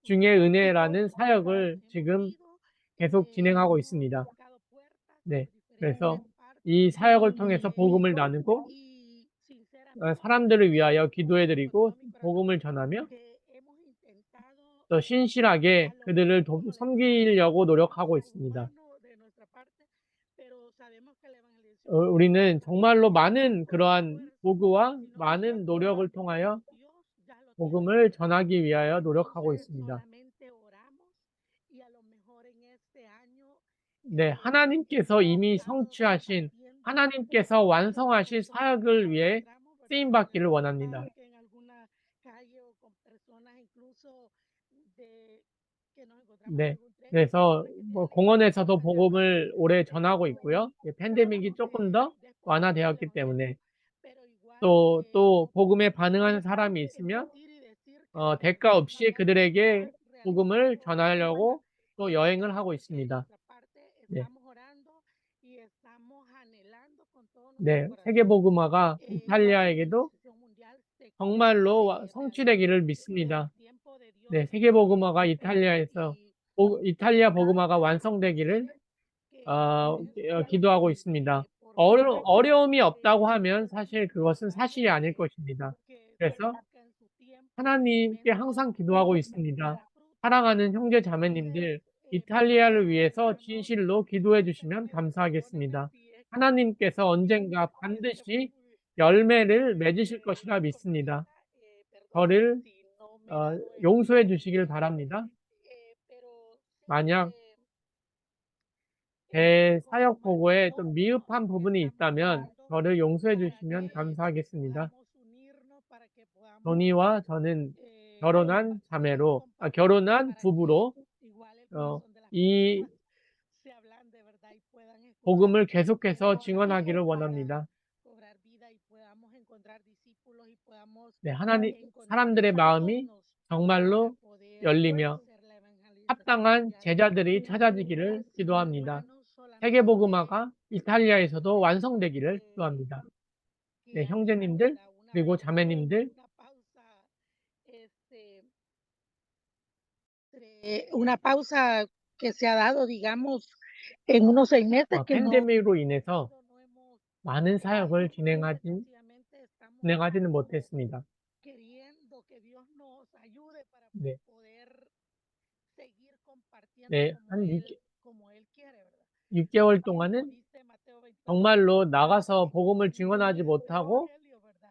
중에 은혜라는 사역을 지금 계속 진행하고 있습니다. 네, 그래서 이 사역을 통해서 복음을 나누고 사람들을 위하여 기도해드리고 복음을 전하며 또 신실하게 그들을 섬기려고 노력하고 있습니다. 우리는 정말로 많은 그러한 도구와 많은 노력을 통하여 복음을 전하기 위하여 노력하고 있습니다. 네, 하나님께서 이미 성취하신 하나님께서 완성하신 사역을 위해 쓰임받기를 원합니다. 네, 그래서 공원에서도 복음을 오래 전하고 있고요. 팬데믹이 조금 더 완화되었기 때문에 또 복음에 반응하는 사람이 있으면 대가 없이 그들에게 복음을 전하려고 또 여행을 하고 있습니다. 네. 네, 세계복음화가 이탈리아에게도 정말로 성취되기를 믿습니다. 네, 세계복음화가 이탈리아 복음화가 완성되기를 기도하고 있습니다. 어려움이 없다고 하면 사실 그것은 사실이 아닐 것입니다. 그래서 하나님께 항상 기도하고 있습니다. 사랑하는 형제 자매님들, 이탈리아를 위해서 진실로 기도해 주시면 감사하겠습니다. 하나님께서 언젠가 반드시 열매를 맺으실 것이라 믿습니다. 저를 용서해 주시길 바랍니다. 만약 제 사역 보고에 좀 미흡한 부분이 있다면 저를 용서해 주시면 감사하겠습니다. 조니와 저는 결혼한 부부로 이 복음을 계속해서 증언하기를 원합니다. 네, 사람들의 마음이 정말로 열리며 합당한 제자들이 찾아지기를 기도합니다. 세계복음화가 이탈리아에서도 완성되기를 기도합니다. 네, 형제님들 그리고 자매님들 una pausa que se ha dado, digamos, en unos 6 meses que no 팬데믹으로 인해서 많은 사역을 진행하지는 못했습니다. 네. 네, 한 6개월 동안은 정말로 나가서 복음을 증언하지 못하고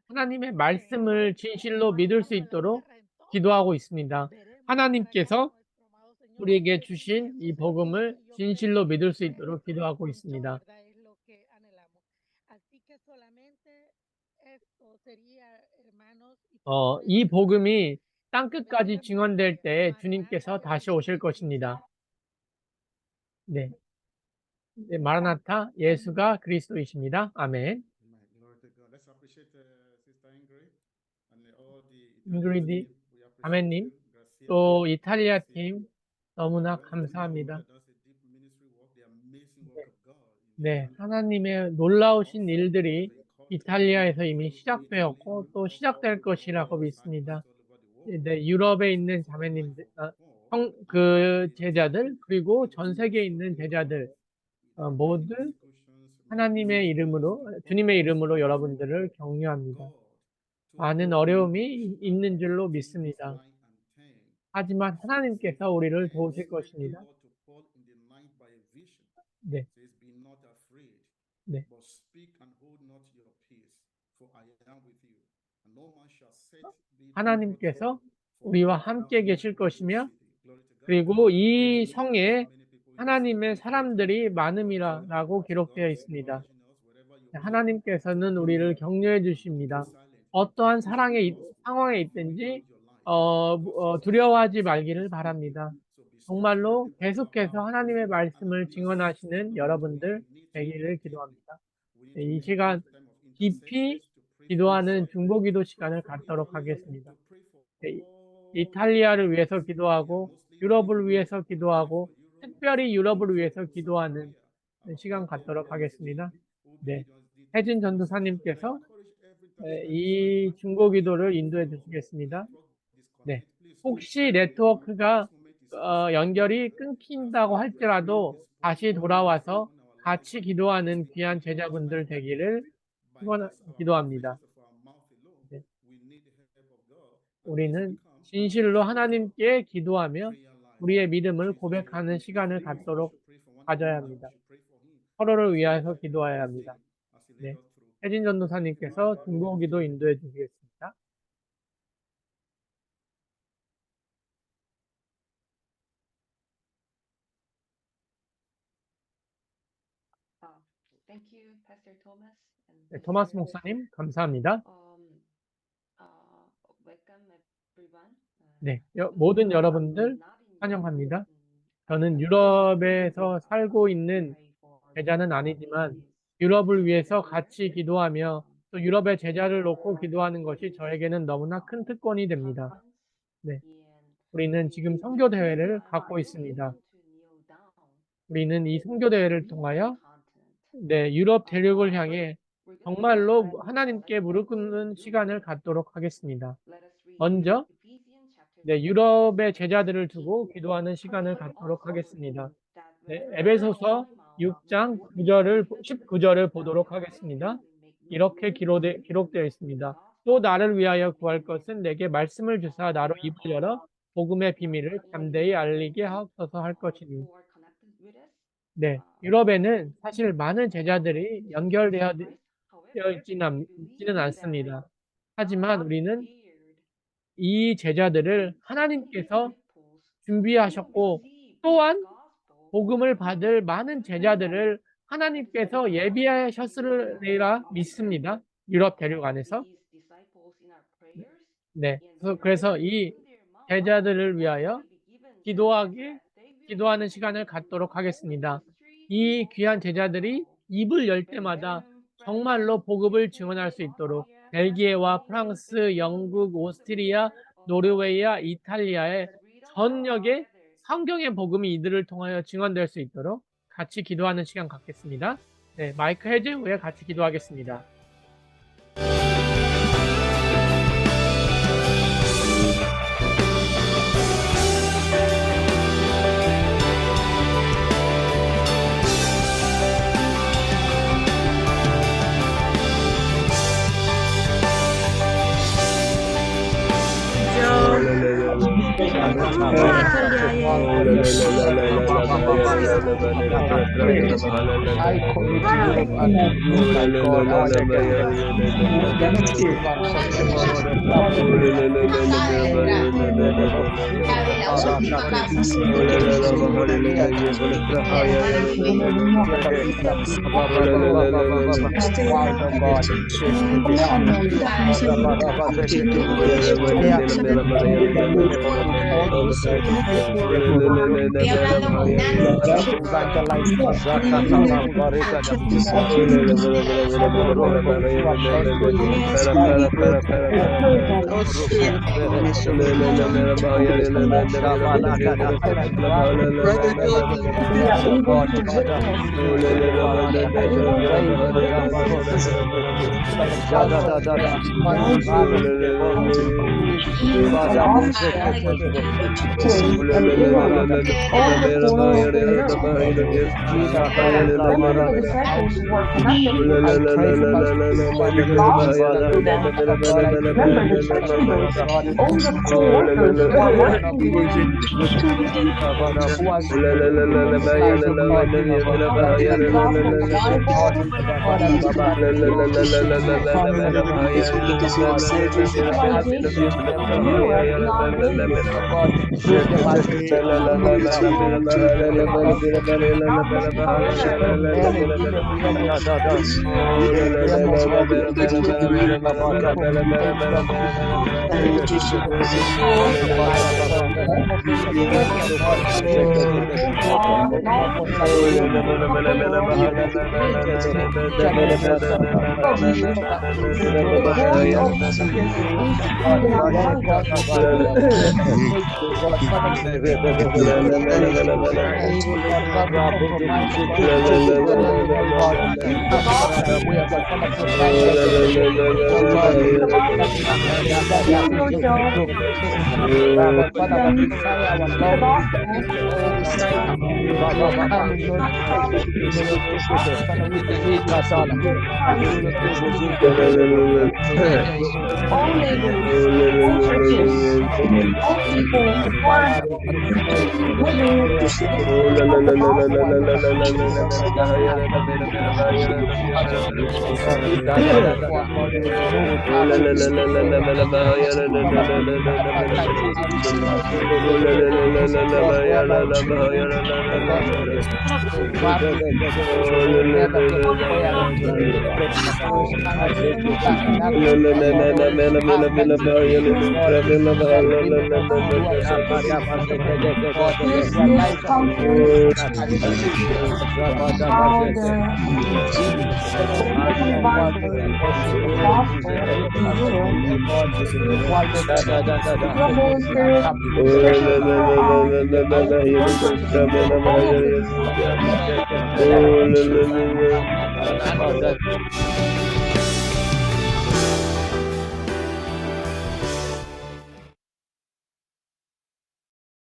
하나님의 말씀을 진실로 믿을 수 있도록 기도하고 있습니다. 하나님께서 우리에게 주신 이 복음을 진실로 믿을 수 있도록 기도하고 있습니다. sería, hermanos, y 이 복음이 땅끝까지 증언될 때 주님께서 다시 오실 것입니다. 네. 네, 마라나타, 예수가 그리스도이십니다. 아멘. Amen. Glory to God. Let's appreciate Sister Ingrid and all the 잉그리드 Italian team. We appreciate 자매님, you. Grazie. 또 이탈리아 팀 너무나 Well, 감사합니다. that's a deep ministry work, the amazing work of God in 네, Italy. 하나님의 놀라우신 일들이 이탈리아에서 이미 시작되었고 또 시작될 것이라고 믿습니다. 네, 유럽에 있는 자매님들, 그 제자들 그리고 전 세계에 있는 제자들 모두 하나님의 이름으로, 주님의 이름으로 여러분들을 격려합니다. 많은 어려움이 있는 줄로 믿습니다. 하지만 하나님께서 우리를 도우실 것입니다. 네. 네. 하나님께서 우리와 함께 계실 것이며 그리고 이 성에 하나님의 사람들이 많음이라고 기록되어 있습니다. 하나님께서는 우리를 격려해 주십니다. 어떠한 상황에 있든지 두려워하지 말기를 바랍니다. 정말로 계속해서 하나님의 말씀을 증언하시는 여러분들 되기를 기도합니다. 네, 이 시간 깊이 기도하는 중보기도 시간을 갖도록 하겠습니다. 네, 이탈리아를 위해서 기도하고 유럽을 위해서 기도하고 특별히 유럽을 위해서 기도하는 시간 갖도록 하겠습니다. 네, 혜진 전도사님께서 이 중보기도를 인도해 주시겠습니다. 네, 혹시 네트워크가 연결이 끊긴다고 할지라도 다시 돌아와서 같이 기도하는 귀한 제자분들 되기를 기도합니다. 네. 우리는 진실로 하나님께 기도하며 우리의 믿음을 고백하는 시간을 가져야 합니다. 서로를 위해서 기도해야 합니다. 네. 혜진 전도사님께서 중보기도 인도해 주시겠습니다. Thank you, Pastor Thomas. 네, 토마스 목사님 감사합니다. Welcome everyone. 네, 모든 여러분들 환영합니다. 저는 유럽에서 살고 있는 제자는 아니지만 유럽을 위해서 같이 기도하며 또 유럽의 제자를 놓고 기도하는 것이 저에게는 너무나 큰 특권이 됩니다. 네, 우리는 지금 선교대회를 갖고 있습니다. 우리는 이 선교대회를 통하여 유럽 대륙을 향해 정말로 하나님께 무릎 꿇는 시간을 갖도록 하겠습니다. 먼저 유럽의 제자들을 두고 기도하는 시간을 갖도록 하겠습니다. 네, 에베소서 6장 19절을 보도록 하겠습니다. 이렇게 기록되어 있습니다. 또 나를 위하여 구할 것은 내게 말씀을 주사 나로 입을 열어 복음의 비밀을 담대히 알리게 하옵소서 할 것이니. 네, 유럽에는 사실 많은 제자들이 연결되어 있지는 않습니다. 하지만 우리는 이 제자들을 하나님께서 준비하셨고 또한 복음을 받을 많은 제자들을 하나님께서 예비하셨으리라 믿습니다. 유럽 대륙 안에서. 네, 그래서 이 제자들을 위하여 기도하는 시간을 갖도록 하겠습니다. 이 귀한 제자들이 입을 열 때마다 정말로 복음을 증언할 수 있도록 벨기에와 프랑스, 영국, 오스트리아, 노르웨이와 이탈리아의 전역에 성경의 복음이 이들을 통하여 증언될 수 있도록 같이 기도하는 시간 갖겠습니다. 네, 마이크 해제 후에 같이 기도하겠습니다. 이탈리아의 I commit to you and to you, my God, all the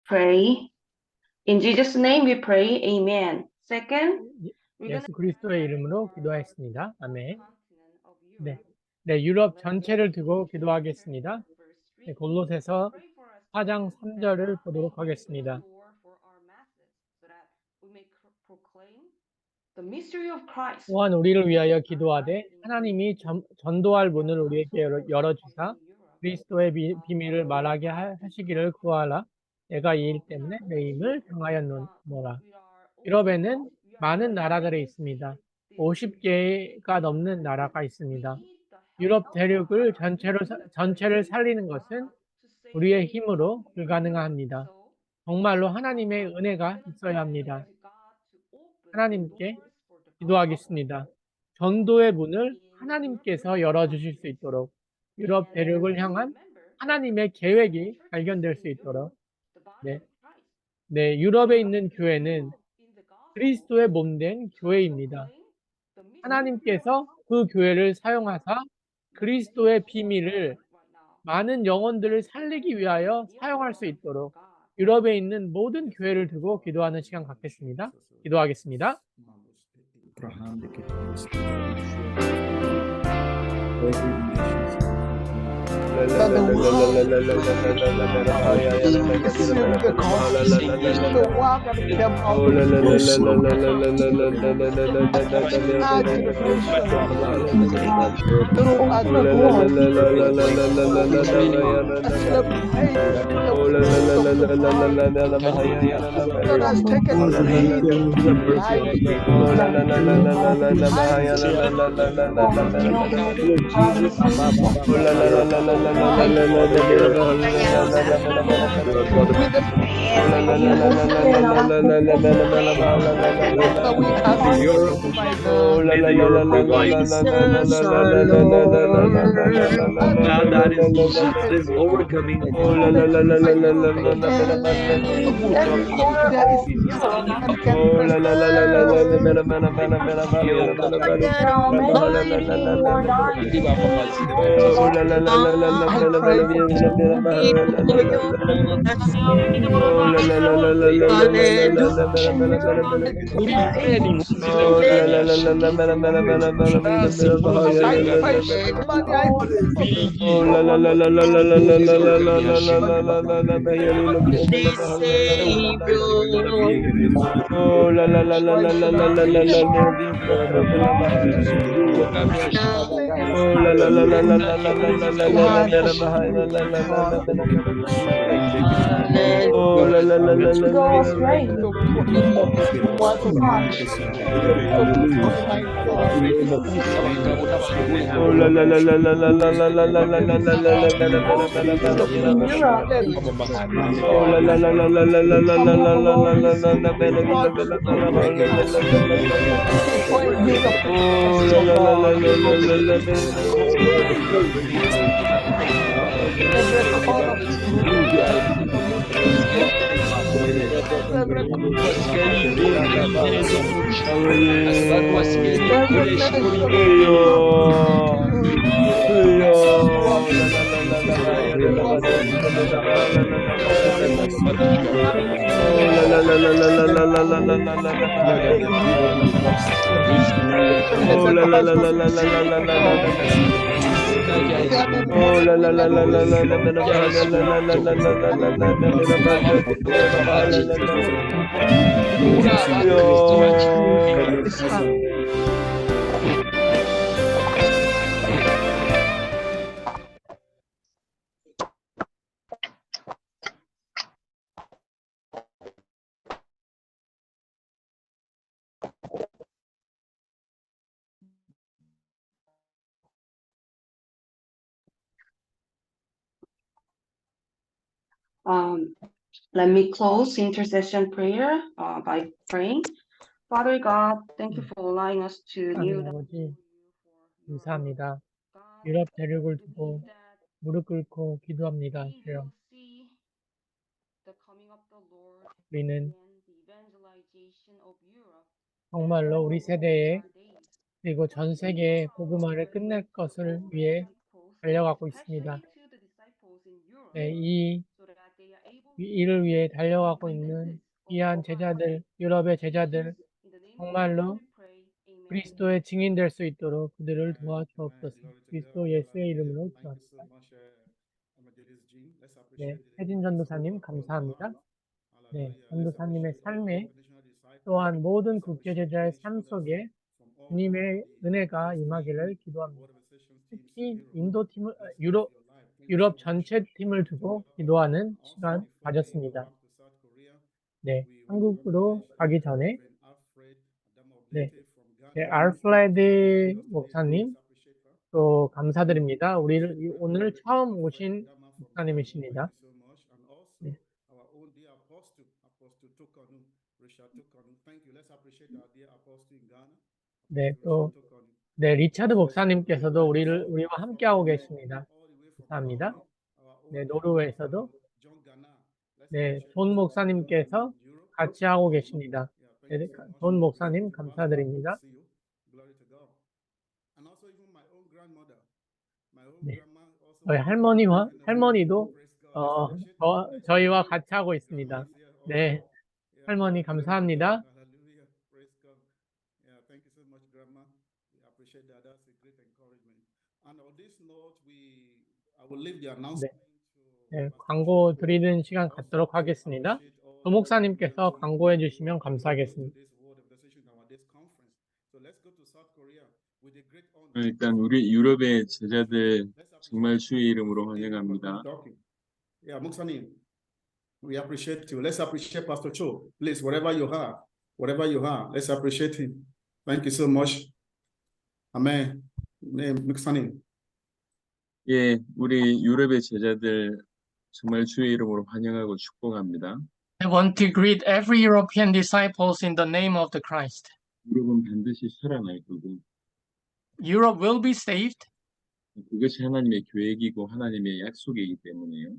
Pray. In Jesus' name we pray. Amen. Second, we're 예수 gonna 그리스도의 이름으로 기도하였습니다. 아멘. continent of 네, Europe. 네, 유럽 전체를 두고 기도하겠습니다. 네, 골로새서 4장 3절을 보도록 하겠습니다. 또한 우리를 위하여 기도하되 하나님이 전도할 문을 우리에게 열어주사 그리스도의 비밀을 말하게 하시기를 구하라. 내가 이 일 때문에 내 힘을 당하였노라. 유럽에는 많은 나라들이 있습니다. 50개가 넘는 나라가 있습니다. 유럽 대륙을 전체를 살리는 것은 우리의 힘으로 불가능합니다. 정말로 하나님의 은혜가 있어야 합니다. 하나님께 기도하겠습니다. 전도의 문을 하나님께서 열어주실 수 있도록 유럽 대륙을 향한 하나님의 계획이 발견될 수 있도록 네, 유럽에 있는 교회는 그리스도의 몸된 교회입니다. 하나님께서 그 교회를 사용하사 그리스도의 비밀을 많은 영혼들을 살리기 위하여 사용할 수 있도록 유럽에 있는 모든 교회를 두고 기도하는 시간 갖겠습니다. 기도하겠습니다. that the world consume the cost. The world gonna come out of our generation through a celebrating the praise of the world that has taken place behind the with the that we have Europe, my God. may the Europe revive. Jesus our Lord. Now that is overcoming. Everywhere There is of Europe, nothing that can preserve that Almighty Lord our I pray God. for God's grace. Let me close intercession prayer by praying. Father God, thank you for allowing us to kneel 하나님 down 아버지, before you for your 감사합니다. God. 유럽 대륙을 We 두고 believe that 무릎 꿇고 기도합니다. we 주여. will see the coming of the Lord 우리는 and the evangelization of Europe 정말로 우리 세대에 our days. 그리고 전 세계의 복음화를 끝낼 것을 위해 달려가고 있습니다. Especially to the disciples in Europe, 네, 이 so that they are able to 일을 위해 달려가고 있는 귀한 제자들, 유럽의 제자들, in the name of 정말로 Jesus we pray. Amen. 그리스도의 증인될 수 있도록 그들을 도와주옵소서. 그리스도 예수의 이름으로 기도합니다. 네, 혜진 전도사님 감사합니다. 네, 전도사님의 삶에 또한 모든 국제 제자의 삶 속에 주님의 은혜가 임하기를 기도합니다. 특히 유럽 전체 팀을 두고 기도하는 시간 가졌습니다. 네, 한국으로 가기 전에 네, 알프레드 목사님 또 감사드립니다. 우리를 오늘 처음 오신 목사님이십니다. 네. 네, 또 네, 리차드 목사님께서도 우리와 함께하고 계십니다. 감사합니다. 네, 노르웨이에서도 네, 존 목사님께서 같이 하고 계십니다. 네, 존 목사님 감사드립니다. 네, 저희 할머니도 저희와 같이 하고 있습니다. 네, 할머니 감사합니다. Thank you so much, Grandma. We appreciate that. That's a great encouragement. And on this note, I will leave the announcement 네, 광고 드리는 시간 갖도록 하겠습니다. 도 목사님께서 광고해 주시면 감사하겠습니다. 일단 우리 유럽의 제자들 정말 주의 이름으로 환영합니다. Yeah, 목사님, we appreciate you. Let's appreciate Pastor Cho. Please, whatever you have, let's appreciate him. Thank you so much. Amen. 네, 목사님. 예, 우리 유럽의 제자들 정말 주의 이름으로 환영하고 축복합니다. I want to greet every European disciples in the name of the Christ. 유럽은 반드시 살아날 거고 Europe will be saved. 그것이 하나님의 계획이고 하나님의 약속이기 때문에요.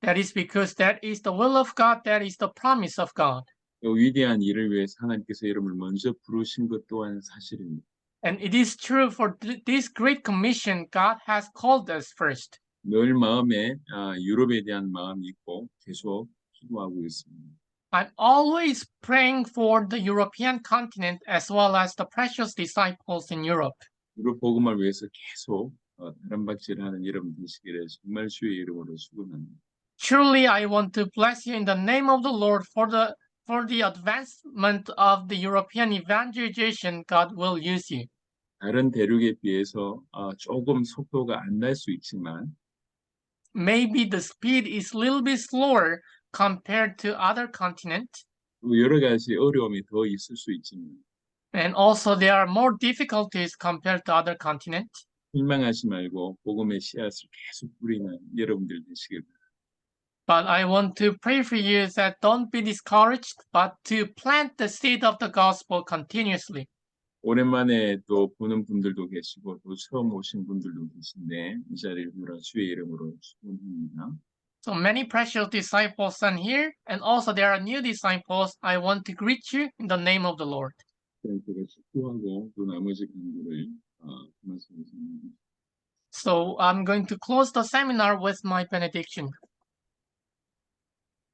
That is because that is the will of God, that is the promise of God. 또 위대한 일을 위해서 하나님께서 여러분을 먼저 부르신 것 또한 사실입니다. And it is true for this great commission, God has called us first. 늘 마음에 유럽에 대한 마음이 있고 계속 기도하고 있습니다. I'm always praying for the European continent as well as the precious disciples in Europe. 유럽 복음을 위해서 계속 다름박질하는 여러분 되시기를 정말 주의 이름으로 축원합니다. Truly, I want to bless you in the name of the Lord for the advancement of the European evangelization. God will use you. 다른 대륙에 비해서 조금 속도가 안 날 수 있지만 Maybe the speed is a little bit slower compared to other continents. 또 여러 가지 어려움이 더 있을 수 있지만 And also there are more difficulties compared to other continents. 실망하지 말고 복음의 씨앗을 계속 뿌리는 여러분들 되시길 바랍니다. But I want to pray for you that don't be discouraged, but to plant the seed of the gospel continuously. 오랜만에 또 보는 분들도 계시고 또 처음 오신 분들도 계신데 이 자리를 빌어 주의 이름으로 축원합니다. So many precious disciples are here, and also there are new disciples. I want to greet you in the name of the Lord. 제가 축도하고 또 나머지 강도를 말씀드립니다. So I'm going to close the seminar with my benediction.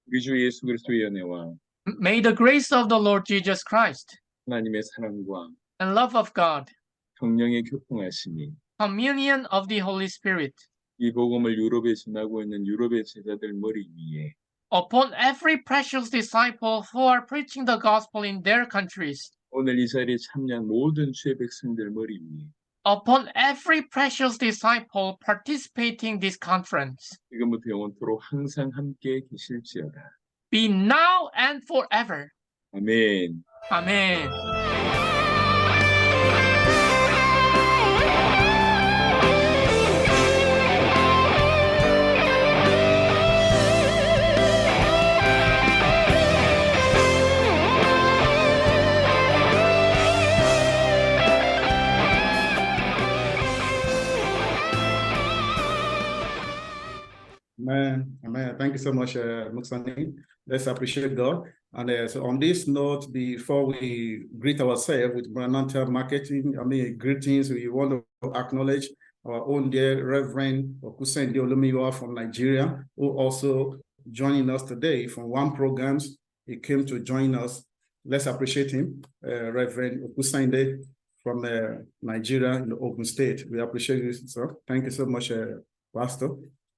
우리 주 예수 그리스도의 은혜와 May the grace of the Lord Jesus Christ 하나님의 사랑과 and love of God, 성령의 교통하심이 communion of the Holy Spirit, 이 복음을 유럽에 전하고 있는 유럽의 제자들 머리 위에 upon every precious disciple who are preaching the gospel in their countries, 오늘 이 자리에 참여한 모든 주의 백성들 머리 위에 upon every precious disciple participating this conference, 지금부터 영원토록 항상 함께 계실지어다. be now and forever. 아멘. Amen. Amen. Amen. Thank you so much, Muksani. Let's appreciate God. And so on this note, before we greet ourselves with Brananta Marketing, greetings, we want to acknowledge our own dear Reverend Okusendi Olumiwa from Nigeria, who also joining us today from one programs. He came to join us. Let's appreciate him, Reverend Okusende from Nigeria in the Ogun State. We appreciate you, sir. Thank you so much, Pastor.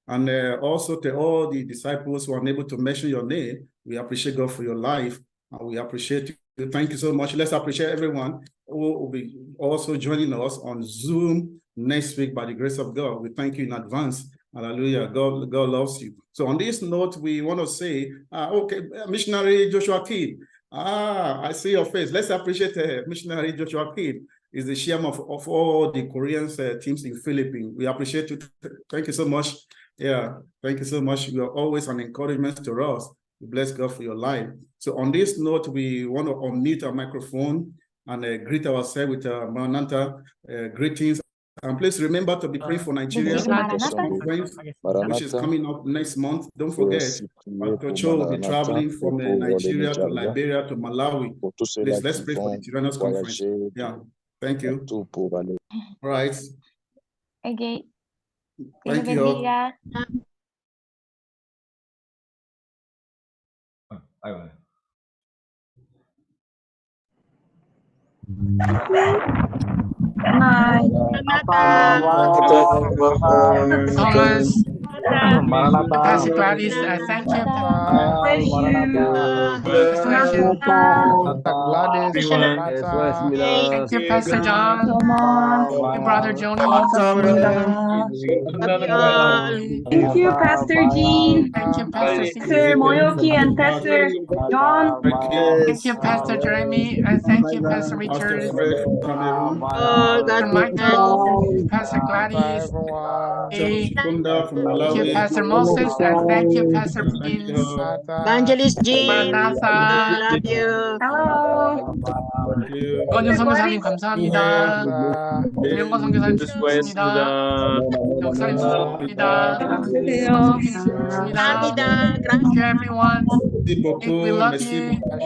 And also to all the disciples who are unable to mention your name, we appreciate God for your life. And we appreciate you. Thank you so much. Let's appreciate everyone who will be also joining us on Zoom next week by the grace of God. We thank you in advance. Hallelujah. God loves you. So on this note, we want to say, okay, Missionary Joshua Kidd. I see your face. Let's appreciate Missionary Joshua Kidd. Is the chairman of all the Korean teams in Philippines. We appreciate you. Thank you so much. Yeah, thank you so much. You are always an encouragement to us. We bless God for your life. So on this note, we want to unmute our microphone and greet ourselves with Maranatha greetings. And please remember to be praying for Nigeria conference, which is coming up next month. Don't forget, Pastor Cho will be traveling from Nigeria to Liberia to Malawi. Please, let's pray for the Tyrannus conference. Yeah, thank you. All right. Okay. Thank you. Bye bye. Good night. Thomas, Maranatha. Pastor Gladys, thank you. Bless you. Congratulations. Maranatha Gladys. 수고하셨습니다. Thank you, Pastor John. Thomas. Thank you, Brother Johnny. Thank you, Pastor Jean. Thank you, Pastor Pastor Moyoki and Pastor John. Thank you, Pastor Jeremy, and thank you, Pastor Richard, Pastor Michael, Pastor Gladys, thank you, Pastor Moses, and thank you, Pastor Prince, Evangelist Jean, Maranatha. love you. Hello. 권윤 선교사님 감사합니다. 김영건 선교사님 수고하셨습니다. 역사님 수고하셨습니다. 성성님 수고하셨습니다. 감사합니다. Thank you, everyone. We love you. Thank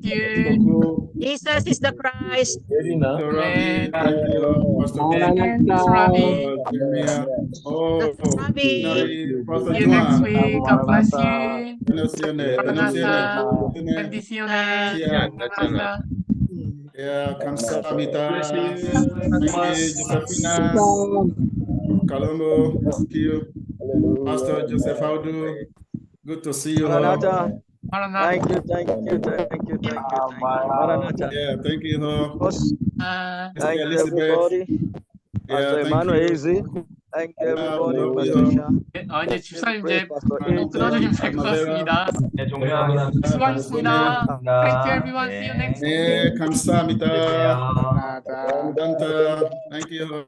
you. Jesus is the Christ. 네. Sabi. See you next week. God bless you. Maranatha. Bendiciones. Maranatha. 감사합니다. Josephina, Colombo, thank you. Pastor Joseph Audu, good to see you. Maranatha. Maranatha. Thank you. Maranatha. Yeah, thank you. Thank you, everybody. Pastor Emmanuel Easy. Thank you, everybody. Pastor Shah. 이제 집사님 이제 끊어주시면 될 것 같습니다. 수고하셨습니다. Thank you, everyone. See you next week. 감사합니다. Thank you.